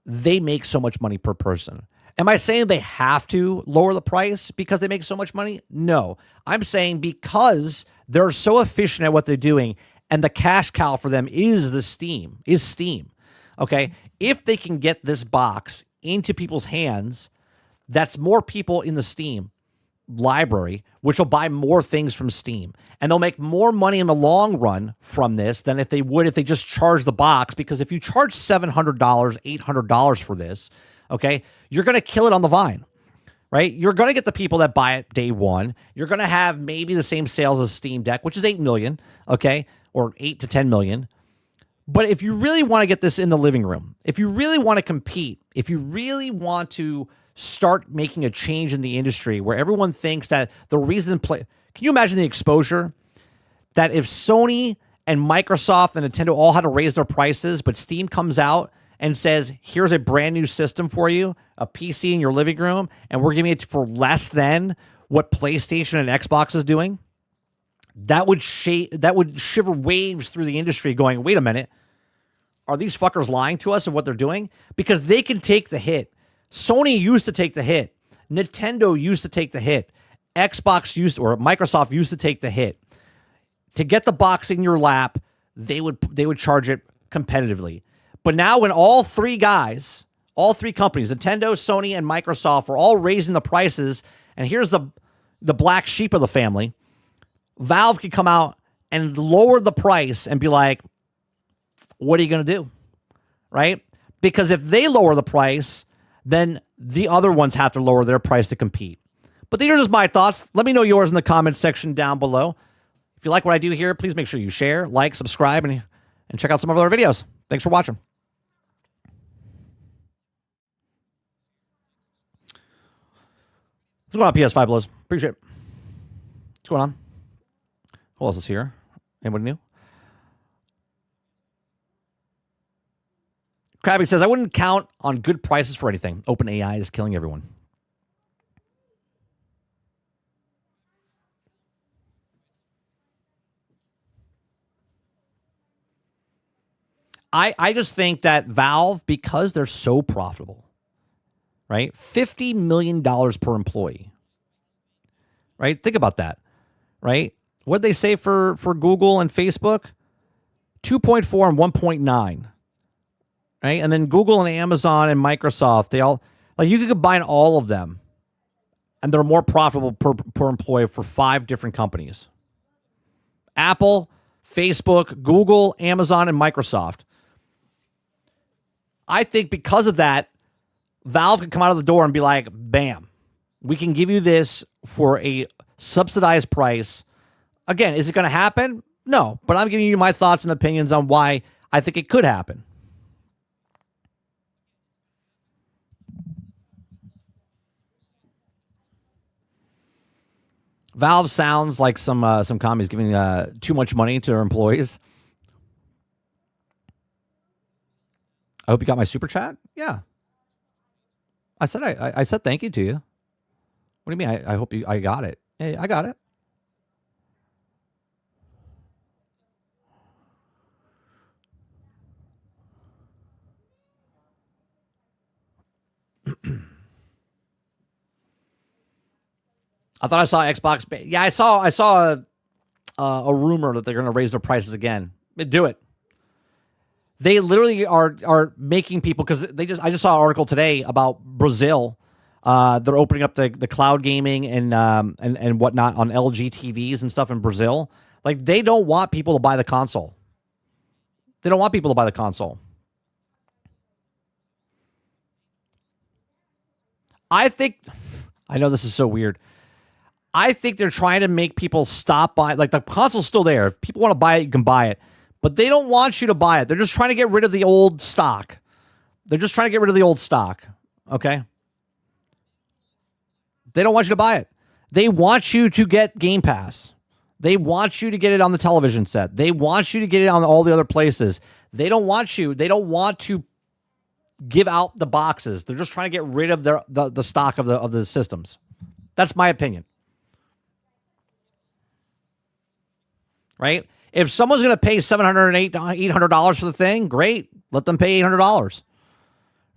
they make so much money per person. Am I saying they have to lower the price because they make so much money? No. I'm saying because they're so efficient at what they're doing and the cash cow for them is Steam. Okay? If they can get this box into people's hands, that's more people in the Steam library, which will buy more things from Steam. And they'll make more money in the long run from this than if they would if they just charge the box. Because if you charge $700, $800 for this, okay, you're going to kill it on the vine, right? You're going to get the people that buy it day one. You're going to have maybe the same sales as Steam Deck, which is 8 million, okay, or 8 to 10 million. But if you really want to get this in the living room, if you really want to compete, if you really want to start making a change in the industry where everyone thinks that the reason can you imagine the exposure that if Sony and Microsoft and Nintendo all had to raise their prices, but Steam comes out and says, here's a brand new system for you, a PC in your living room, and we're giving it for less than what PlayStation and Xbox is doing? That would shiver waves through the industry going, wait a minute, are these fuckers lying to us of what they're doing? Because they can take the hit. Sony used to take the hit. Nintendo used to take the hit. Microsoft used to take the hit. To get the box in your lap, they would charge it competitively. But now when all three companies, Nintendo, Sony, and Microsoft, are all raising the prices, and here's the black sheep of the family, Valve can come out and lower the price and be like, what are you going to do? Right? Because if they lower the price, then the other ones have to lower their price to compete. But these are just my thoughts. Let me know yours in the comments section down below. If you like what I do here, please make sure you share, like, subscribe, and check out some of our other videos. Thanks for watching. What's going on, PS5 Blows? Appreciate it. What's going on? Who else is here? Anybody new? Krabby says, I wouldn't count on good prices for anything. OpenAI is killing everyone. I just think that Valve, because they're so profitable, right? $50 million per employee, right? Think about that, right? What'd they say for Google and Facebook? 2.4 and 1.9. Right? And then Google and Amazon and Microsoft, they all, like, you could combine all of them and they're more profitable per employee for 5 different companies. Apple, Facebook, Google, Amazon, and Microsoft. I think because of that, Valve can come out of the door and be like, bam, we can give you this for a subsidized price. Again, is it going to happen? No, but I'm giving you my thoughts and opinions on why I think it could happen. Valve sounds like some commies giving too much money to their employees. I hope you got my super chat. Yeah, I said thank you to you. What do you mean? I hope I got it. Hey, I got it. I thought I saw Xbox. Yeah, I saw a rumor that they're going to raise their prices again. Do it. They literally are making people, because I just saw an article today about Brazil. They're opening up the cloud gaming and whatnot on LG TVs and stuff in Brazil. Like, they don't want people to buy the console. They don't want people to buy the console. I think I know this is so weird. I think they're trying to make people stop buying. Like, the console's still there. If people want to buy it, you can buy it. But they don't want you to buy it. They're just trying to get rid of the old stock. They're just trying to get rid of the old stock. Okay? They don't want you to buy it. They want you to get Game Pass. They want you to get it on the television set. They want you to get it on all the other places. They don't want to give out the boxes. They're just trying to get rid of the stock of the systems. That's my opinion. Right? If someone's going to pay $800 for the thing, great. Let them pay $800.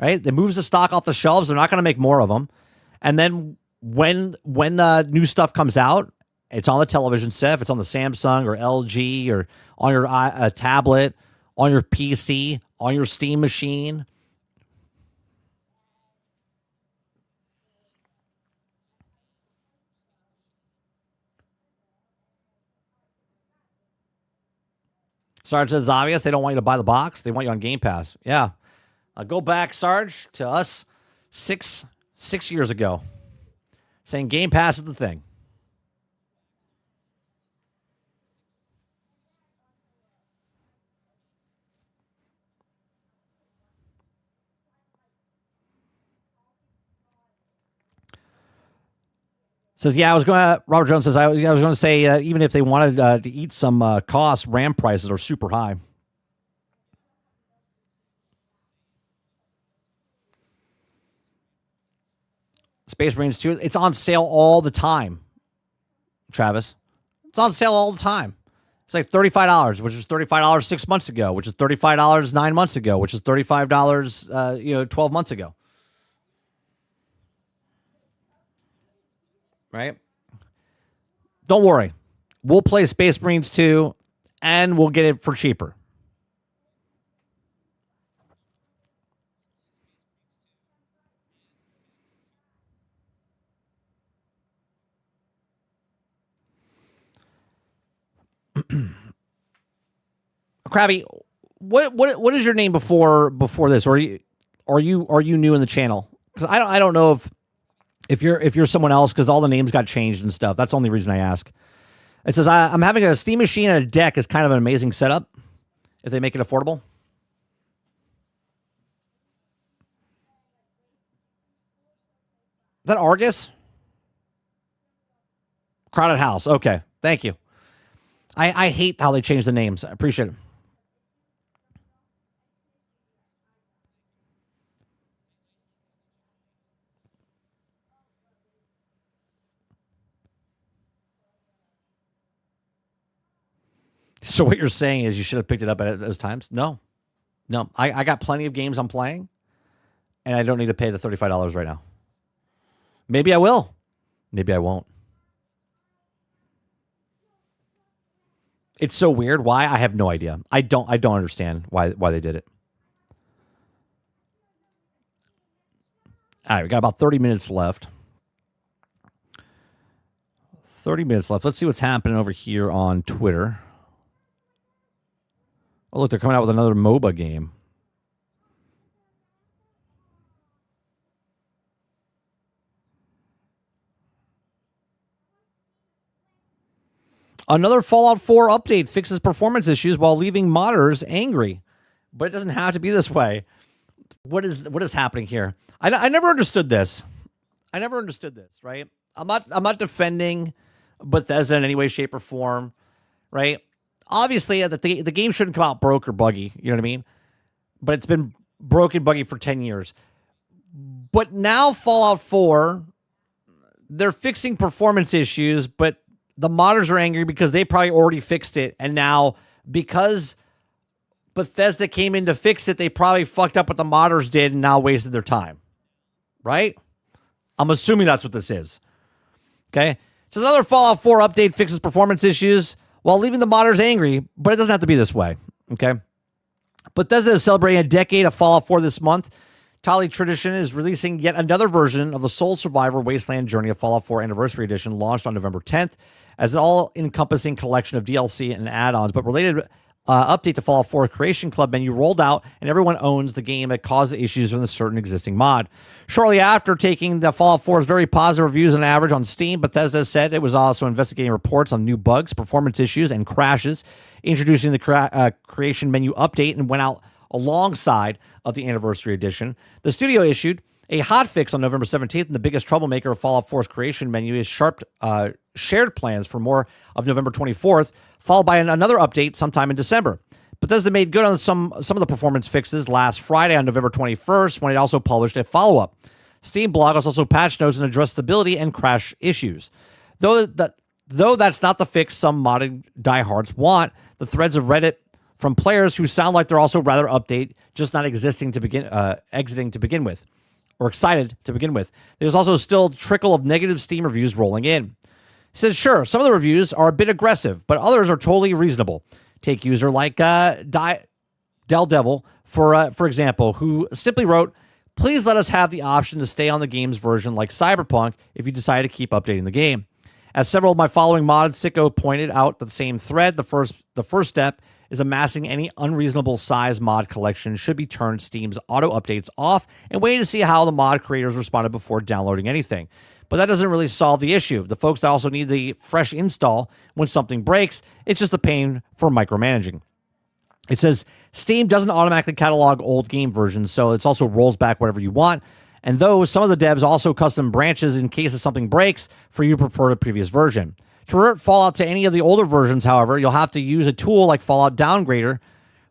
Right? They moves the stock off the shelves. They're not going to make more of them. And then when new stuff comes out, it's on the television set. If it's on the Samsung or LG or on your tablet, on your PC, on your Steam machine. Sarge says, obvious. They don't want you to buy the box. They want you on Game Pass. Yeah. Go back, Sarge, to us six years ago, saying Game Pass is the thing. Says, yeah, Robert Jones says, I was going to say, even if they wanted to eat some costs, RAM prices are super high. Space Marines 2, it's on sale all the time, Travis. It's on sale all the time. It's like $35, which is $35 6 months ago, which is $35 9 months ago, which is $35 12 months ago. Right? Don't worry. We'll play Space Marines 2 and we'll get it for cheaper. Krabby, what is your name before this? Or are you new in the channel? Because I don't know if you're someone else, because all the names got changed and stuff. That's the only reason I ask. It says, I'm having a Steam machine and a deck is kind of an amazing setup if they make it affordable. Is that Argus? Crowded House. Okay. Thank you. I hate how they change the names. I appreciate it. So what you're saying is you should have picked it up at those times? No. I got plenty of games I'm playing, and I don't need to pay the $35 right now. Maybe I will. Maybe I won't. It's so weird. Why? I have no idea. I don't understand why they did it. All right, we got about 30 minutes left. 30 minutes left. Let's see what's happening over here on Twitter. Oh, look, they're coming out with another MOBA game. Another Fallout 4 update fixes performance issues while leaving modders angry. But it doesn't have to be this way. What is happening here? I never understood this. Right? I'm not defending Bethesda in any way, shape, or form, right? Obviously, the game shouldn't come out broke or buggy, you know what I mean? But it's been broken, buggy for 10 years. But now Fallout 4, they're fixing performance issues, but the modders are angry because they probably already fixed it. And now, because Bethesda came in to fix it, they probably fucked up what the modders did and now wasted their time. Right? I'm assuming that's what this is. Okay? So another Fallout 4 update fixes performance issues while leaving the modders angry, but it doesn't have to be this way. Okay? Bethesda is celebrating a decade of Fallout 4 this month. Tali Tradition is releasing yet another version of the Soul Survivor Wasteland Journey of Fallout 4 Anniversary Edition, launched on November 10th, as an all-encompassing collection of DLC and add-ons, but related update to Fallout 4 Creation Club menu rolled out, and everyone owns the game that caused the issues from the certain existing mod. Shortly after taking the Fallout 4's very positive reviews on average on Steam, Bethesda said it was also investigating reports on new bugs, performance issues, and crashes, introducing the creation menu update, and went out alongside of the Anniversary Edition. The studio issued a hotfix on November 17th, and the biggest troublemaker of Fallout 4's creation menu is shared plans for more of November 24th, followed by another update sometime in December. Bethesda made good on some of the performance fixes last Friday on November 21st when it also published a follow-up. Steam blog has also patched notes and addressed stability and crash issues. Though that's not the fix some modded diehards want, the threads of Reddit from players who sound like they're also rather update, just not exiting to begin with, or excited to begin with. There's also still a trickle of negative Steam reviews rolling in. He says, sure, some of the reviews are a bit aggressive, but others are totally reasonable. Take user like Del Devil, for example, who simply wrote, please let us have the option to stay on the game's version like Cyberpunk if you decide to keep updating the game. As several of my following mods, Sicko pointed out the same thread, the first step is amassing any unreasonable size mod collection should be turned Steam's auto updates off and waiting to see how the mod creators responded before downloading anything. But that doesn't really solve the issue. The folks that also need the fresh install when something breaks, it's just a pain for micromanaging. It says Steam doesn't automatically catalog old game versions, so it also rolls back whatever you want. And though some of the devs also custom branches in case if something breaks for you prefer the previous version. To revert Fallout to any of the older versions, however, you'll have to use a tool like Fallout Downgrader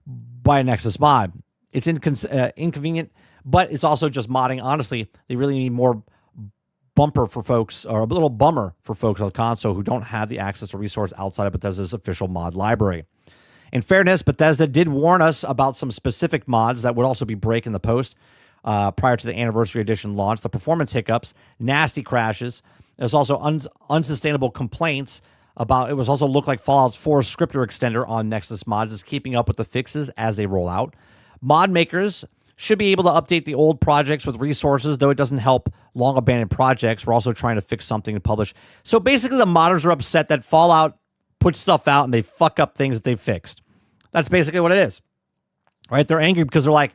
by a Nexus mod. It's inconvenient, but it's also just modding. Honestly, they really need more bumper for folks, or a little bummer for folks on console who don't have the access to resource outside of Bethesda's official mod library. In fairness, Bethesda did warn us about some specific mods that would also be breaking the post prior to the Anniversary Edition launch. The performance hiccups, nasty crashes. There's also unsustainable complaints about it was also looked like Fallout 4 scripter extender on Nexus mods is keeping up with the fixes as they roll out. Mod makers should be able to update the old projects with resources, though it doesn't help long abandoned projects. We're also trying to fix something to publish. So basically the modders are upset that Fallout puts stuff out and they fuck up things that they fixed. That's basically what it is. Right? They're angry because they're like,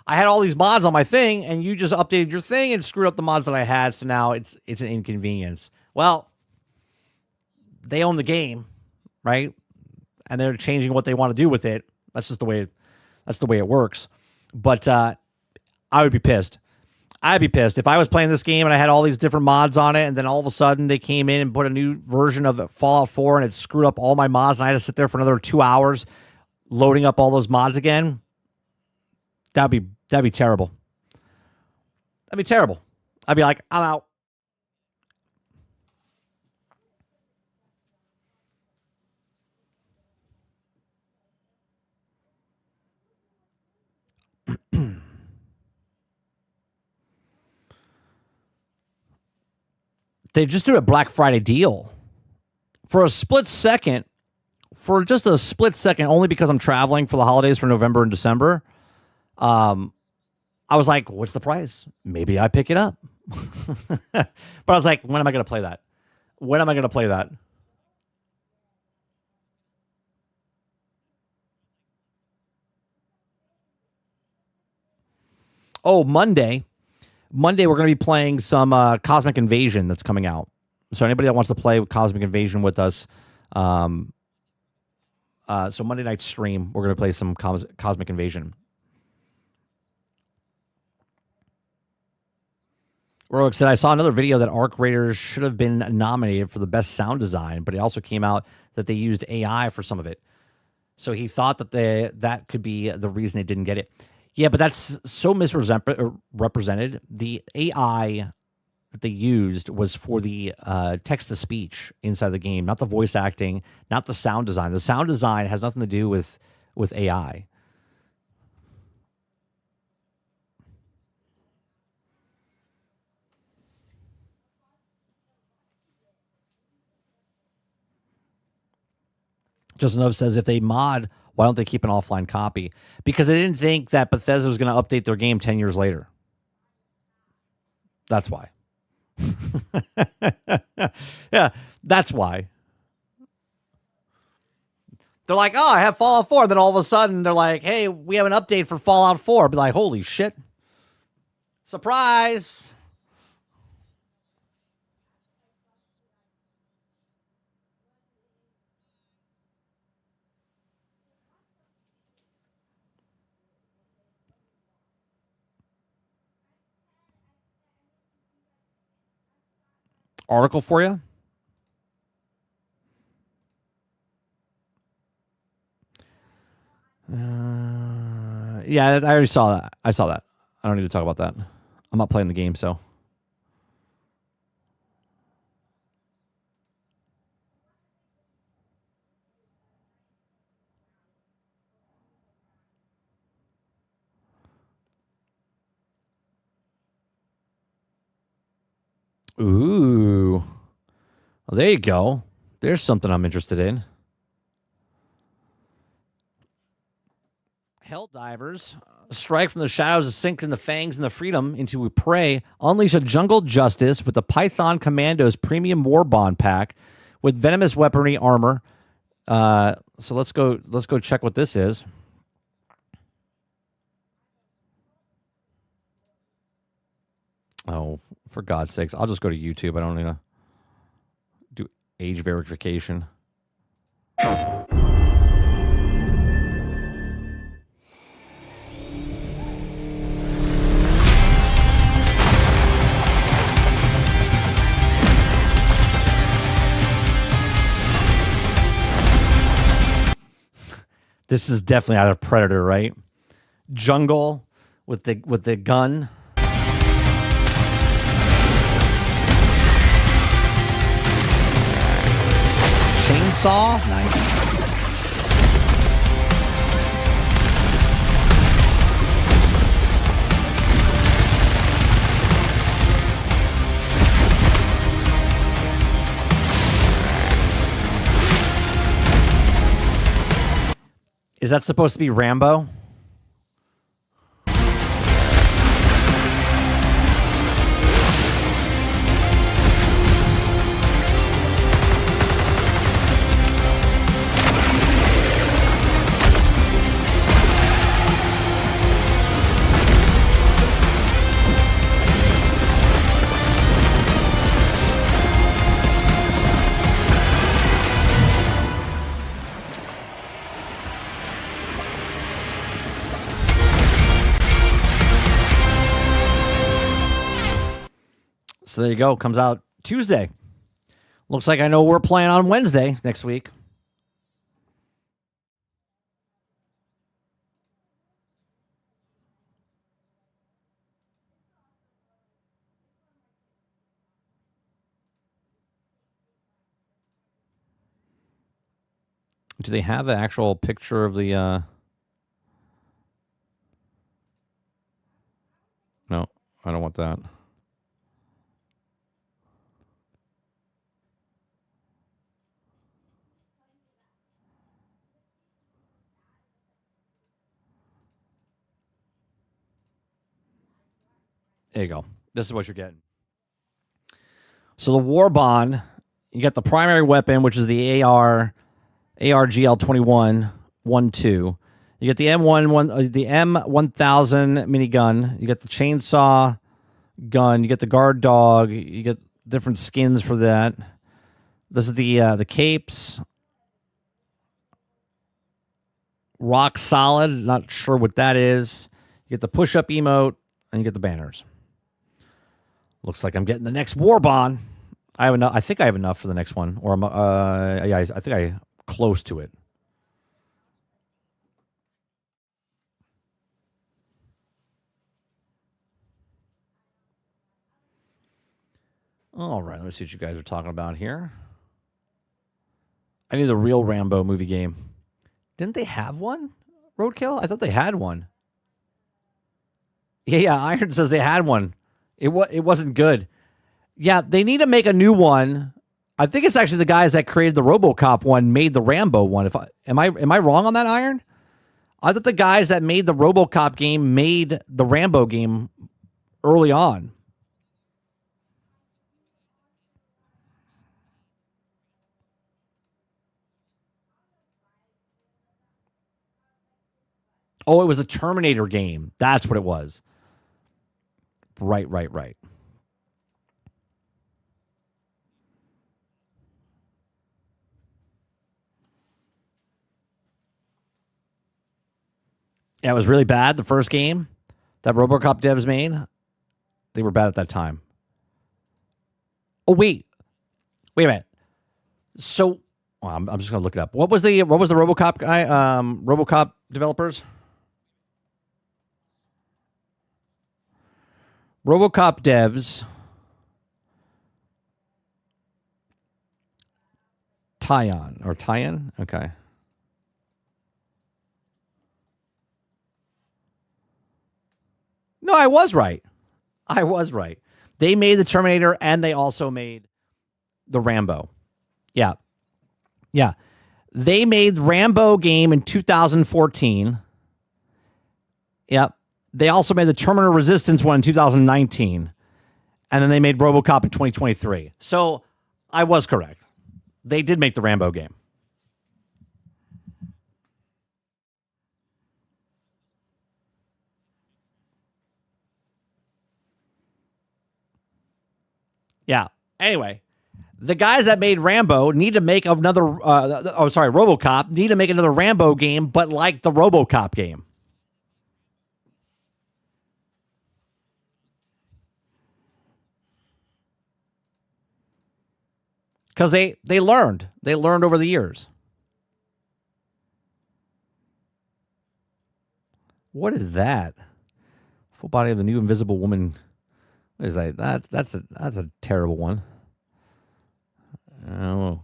I had all these mods on my thing, and you just updated your thing and screwed up the mods that I had, so now it's an inconvenience. Well, they own the game, right? And they're changing what they want to do with it. That's just the way it works. But I would be pissed. I'd be pissed if I was playing this game and I had all these different mods on it, and then all of a sudden they came in and put a new version of Fallout 4 and it screwed up all my mods, and I had to sit there for another 2 hours loading up all those mods again. That'd be terrible. That'd be terrible. I'd be like, I'm out. They just do a Black Friday deal for a split second, only because I'm traveling for the holidays for November and December. I was like, what's the price? Maybe I pick it up. But I was like, when am I going to play that? When am I going to play that? Oh, Monday. Monday, we're going to be playing some Cosmic Invasion that's coming out. So anybody that wants to play with Cosmic Invasion with us, so Monday night stream, we're going to play some Cosmic Invasion. Rogue said, I saw another video that Arc Raiders should have been nominated for the best sound design, but it also came out that they used AI for some of it. So he thought that could be the reason they didn't get it. Yeah, but that's so misrepresented. The AI that they used was for the text-to-speech inside the game, not the voice acting, not the sound design. The sound design has nothing to do with AI. Justin Love says, if they mod, why don't they keep an offline copy? Because they didn't think that Bethesda was going to update their game 10 years later. That's why. Yeah, that's why. They're like, oh, I have Fallout 4. Then all of a sudden, they're like, hey, we have an update for Fallout 4. Be like, holy shit. Surprise. Article for you. Yeah, I already saw that. I saw that. I don't need to talk about that. I'm not playing the game, so. Ooh. Well, there you go. There's something I'm interested in. Hell divers strike from the shadows, sink in the fangs and the freedom into a prey. Unleash a jungle justice with the Python Commandos Premium War Bond pack with venomous weaponry armor. So let's go check what this is. Oh, for God's sakes! I'll just go to YouTube. I don't need to do age verification. This is definitely out of Predator, right? Jungle with the gun. Chainsaw, nice. Is that supposed to be Rambo? So there you go. Comes out Tuesday. Looks like I know we're playing on Wednesday next week. Do they have an actual picture of the... No, I don't want that. There you go. This is what you're getting. So the War Bond, you got the primary weapon, which is the ARGL 21 1-2. You get the the M1000 minigun. You get the chainsaw gun. You get the guard dog. You get different skins for that. This is the capes. Rock solid. Not sure what that is. You get the push-up emote, and you get the banners. Looks like I'm getting the next War Bond. I have enough. I think I have enough for the next one, or yeah, I think I'm close to it. All right, let me see what you guys are talking about here. I need the real Rambo movie game. Didn't they have one? Roadkill? I thought they had one. Yeah, Iron says they had one. It wasn't good. Yeah, they need to make a new one. I think it's actually the guys that created the RoboCop one made the Rambo one. Am I wrong on that, Iron? I thought the guys that made the RoboCop game made the Rambo game early on. Oh, it was the Terminator game. That's what it was. Right. Yeah, it was really bad. The first game that RoboCop devs made, they were bad at that time. Oh wait a minute. So I'm just gonna look it up. What was the RoboCop guy? RoboCop developers. RoboCop devs. Tyon. Okay. No, I was right. They made the Terminator and they also made the Rambo. Yeah. They made Rambo game in 2014. Yep. They also made the Terminator Resistance one in 2019. And then they made RoboCop in 2023. So I was correct. They did make the Rambo game. Yeah. Anyway, the guys that made Rambo need to make another. RoboCop need to make another Rambo game, but like the RoboCop game. Because they learned over the years. What is that? Full body of the new Invisible Woman. What is that? That's a terrible one. Oh,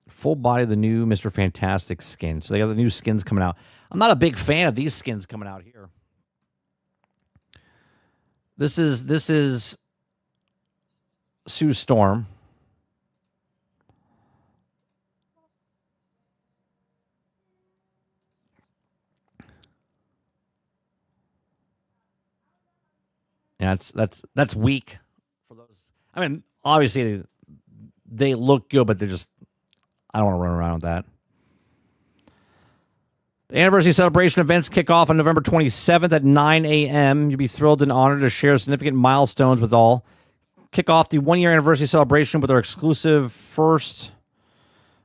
full body of the new Mr. Fantastic skin. So they got the new skins coming out. I'm not a big fan of these skins coming out here. This is Sue Storm. Yeah, that's weak for those. I mean, obviously they look good, but they're just, I don't want to run around with that. The anniversary celebration events kick off on November 27th at 9 a.m. You'll be thrilled and honored to share significant milestones with all. Kick off the 1-year anniversary celebration with our exclusive first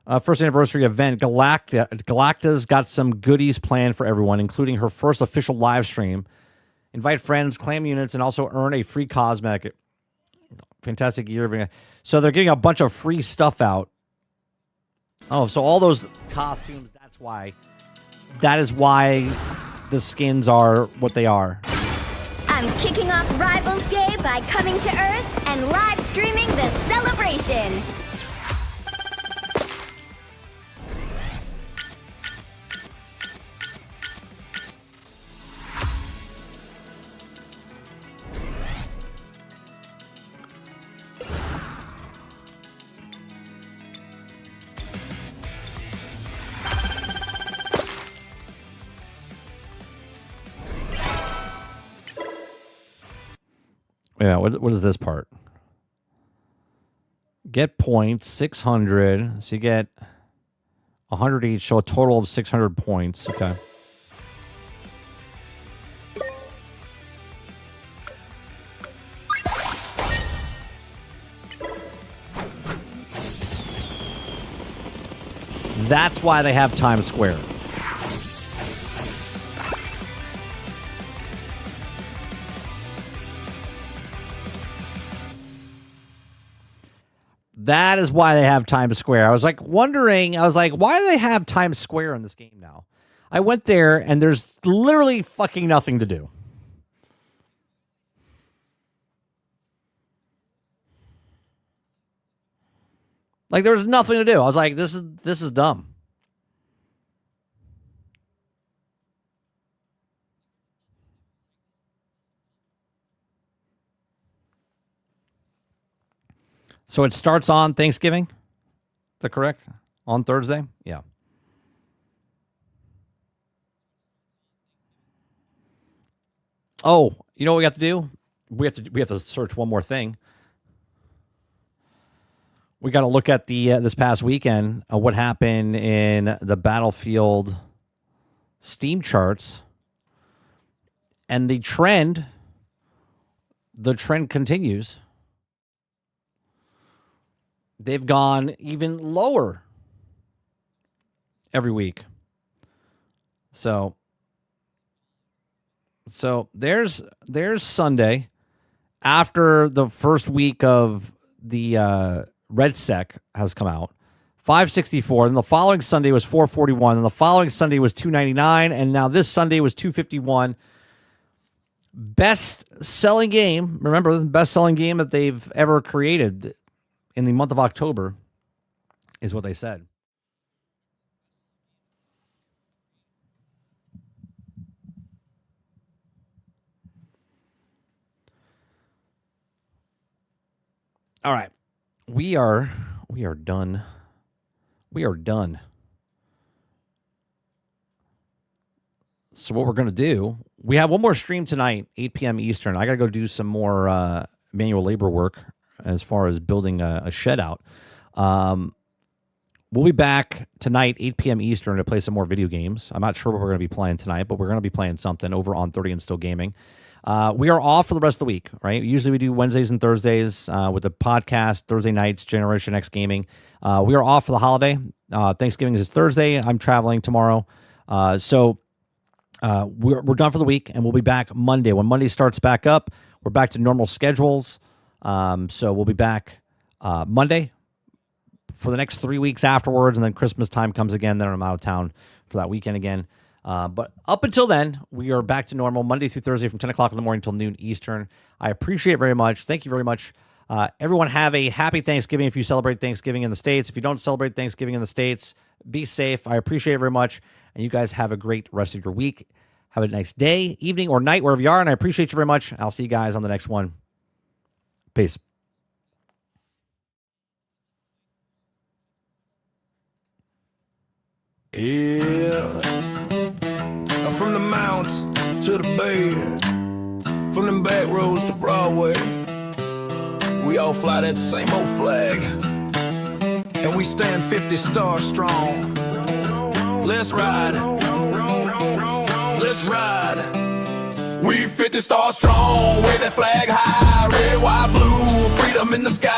anniversary event. Galacta's got some goodies planned for everyone, including her first official live stream. Invite friends, claim units, and also earn a free cosmetic. Fantastic year. So they're getting a bunch of free stuff out. Oh, so all those costumes, that is why the skins are what they are. I'm kicking off Rivals Day by coming to Earth and live streaming the celebration. Yeah, what is this part? Get points, 600. So you get 100 each, so a total of 600 points. Okay. That's why they have Times Square. That is why they have Times Square. I was wondering, why do they have Times Square in this game now? I went there and there's literally fucking nothing to do. There's nothing to do. I was like, this is dumb. So it starts on Thanksgiving? Is that correct? On Thursday? Yeah. Oh, you know what we have to do? We have to search one more thing. We got to look at the this past weekend, what happened in the Battlefield Steam charts. And the trend continues. They've gone even lower every week. So there's Sunday after the first week of the Red Sec has come out. 564. Then the following Sunday was 441. And the following Sunday was 299. And now this Sunday was 251. Best selling game. Remember, the best selling game that they've ever created in the month of October is what they said. All right. We are done. We are done. So what we're going to do, we have one more stream tonight, 8 p.m. Eastern. I got to go do some more manual labor work as far as building a shed out. We'll be back tonight, 8 p.m. Eastern, to play some more video games. I'm not sure what we're going to be playing tonight, but we're going to be playing something over on 30 and Still Gaming. We are off for the rest of the week, right? Usually we do Wednesdays and Thursdays with the podcast, Thursday nights, Generation X Gaming. We are off for the holiday. Thanksgiving is Thursday. I'm traveling tomorrow. So we're done for the week, and we'll be back Monday. When Monday starts back up, we're back to normal schedules. So we'll be back Monday for the next 3 weeks afterwards, and then Christmas time comes again. Then I'm out of town for that weekend again. But up until then, we are back to normal Monday through Thursday from 10 o'clock in the morning until noon Eastern. I appreciate it very much. Thank you very much. Everyone have a happy Thanksgiving if you celebrate Thanksgiving in the States. If you don't celebrate Thanksgiving in the States, be safe. I appreciate it very much. And you guys have a great rest of your week. Have a nice day, evening, or night, wherever you are. And I appreciate you very much. I'll see you guys on the next one. Peace. Yeah, I'm from the mountains to the bay, from them back roads to Broadway. We all fly that same old flag, and we stand 50 stars strong. Let's ride, let's ride. We 50 stars strong, wave that flag high, red, white, blue, freedom in the sky.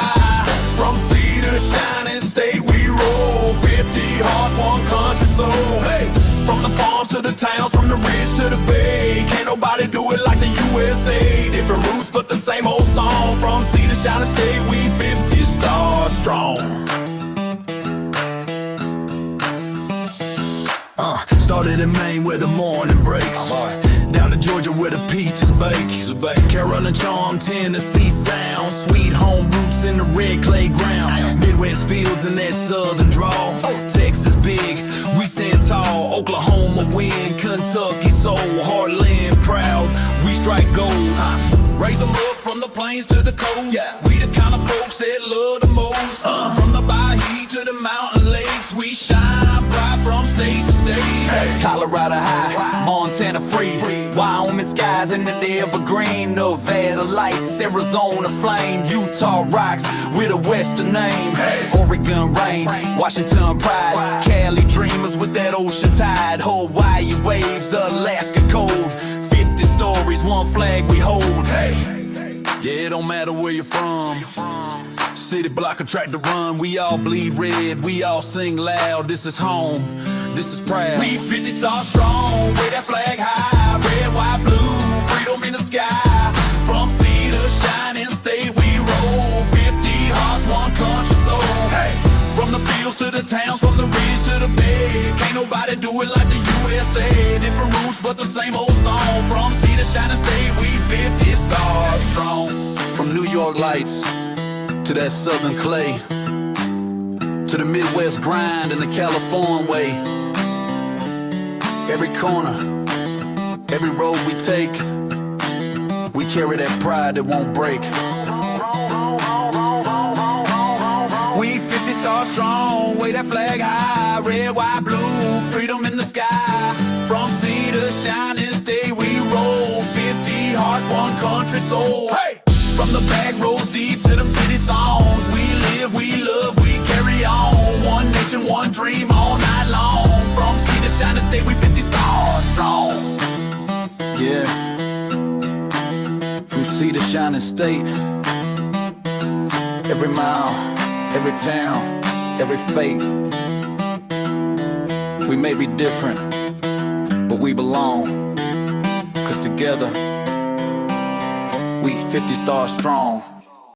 From sea to shining state we roll, 50 hearts, one country soul. Hey, from the farms to the towns, from the ridge to the bay, can't nobody do it like the USA. Different roots but the same old song. From sea to shining state we 50 stars strong. Started in Maine where the morning breaks, down to Georgia where the peaches bake. Carolina charm, Tennessee sound, sweet home roots in the red clay ground. Midwest fields in that southern drawl. Texas big, we stand tall. Oklahoma win, Kentucky soul. Heartland proud, we strike gold. Raise them up from the plains to the coast. We the kind of folks that love the most. From the Baja to the mountain lakes, we shine bright from state to state. Colorado high, Montana free, Wyoming skies in the evergreen, Nevada lights, Arizona flame, Utah rocks with a western name, Oregon rain, Washington pride, Cali dreamers with that ocean tide, Hawaii waves, Alaska cold, 50 stories, one flag we hold. Yeah, it don't matter where you're from, city block or track to run, we all bleed red, we all sing loud, this is home, this is proud. We 50 stars strong, wave that flag high, red, white, blue, freedom in the sky. From sea to shining state we roll, 50 hearts, one country soul. Hey, from the fields to the towns, from the ridge to the bay, can't nobody do it like the USA. Different roots but the same old song. From sea to shining state we 50 stars strong. From New York lights to that southern clay, to the Midwest grind and the California way. Every corner, every road we take, we carry that pride that won't break. We 50 stars strong, wave that flag high, red, white, blue, freedom in the sky. From sea to shining state we roll, 50 hearts, one country soul. Hey! From the back roads deep to them city songs, we live, we love, we carry on. One nation, one dream all night long. From sea to shining state we 50 stars strong. Yeah, see the shining state. Every mile, every town, every fate. We may be different, but we belong. 'Cause together, we 50 stars strong.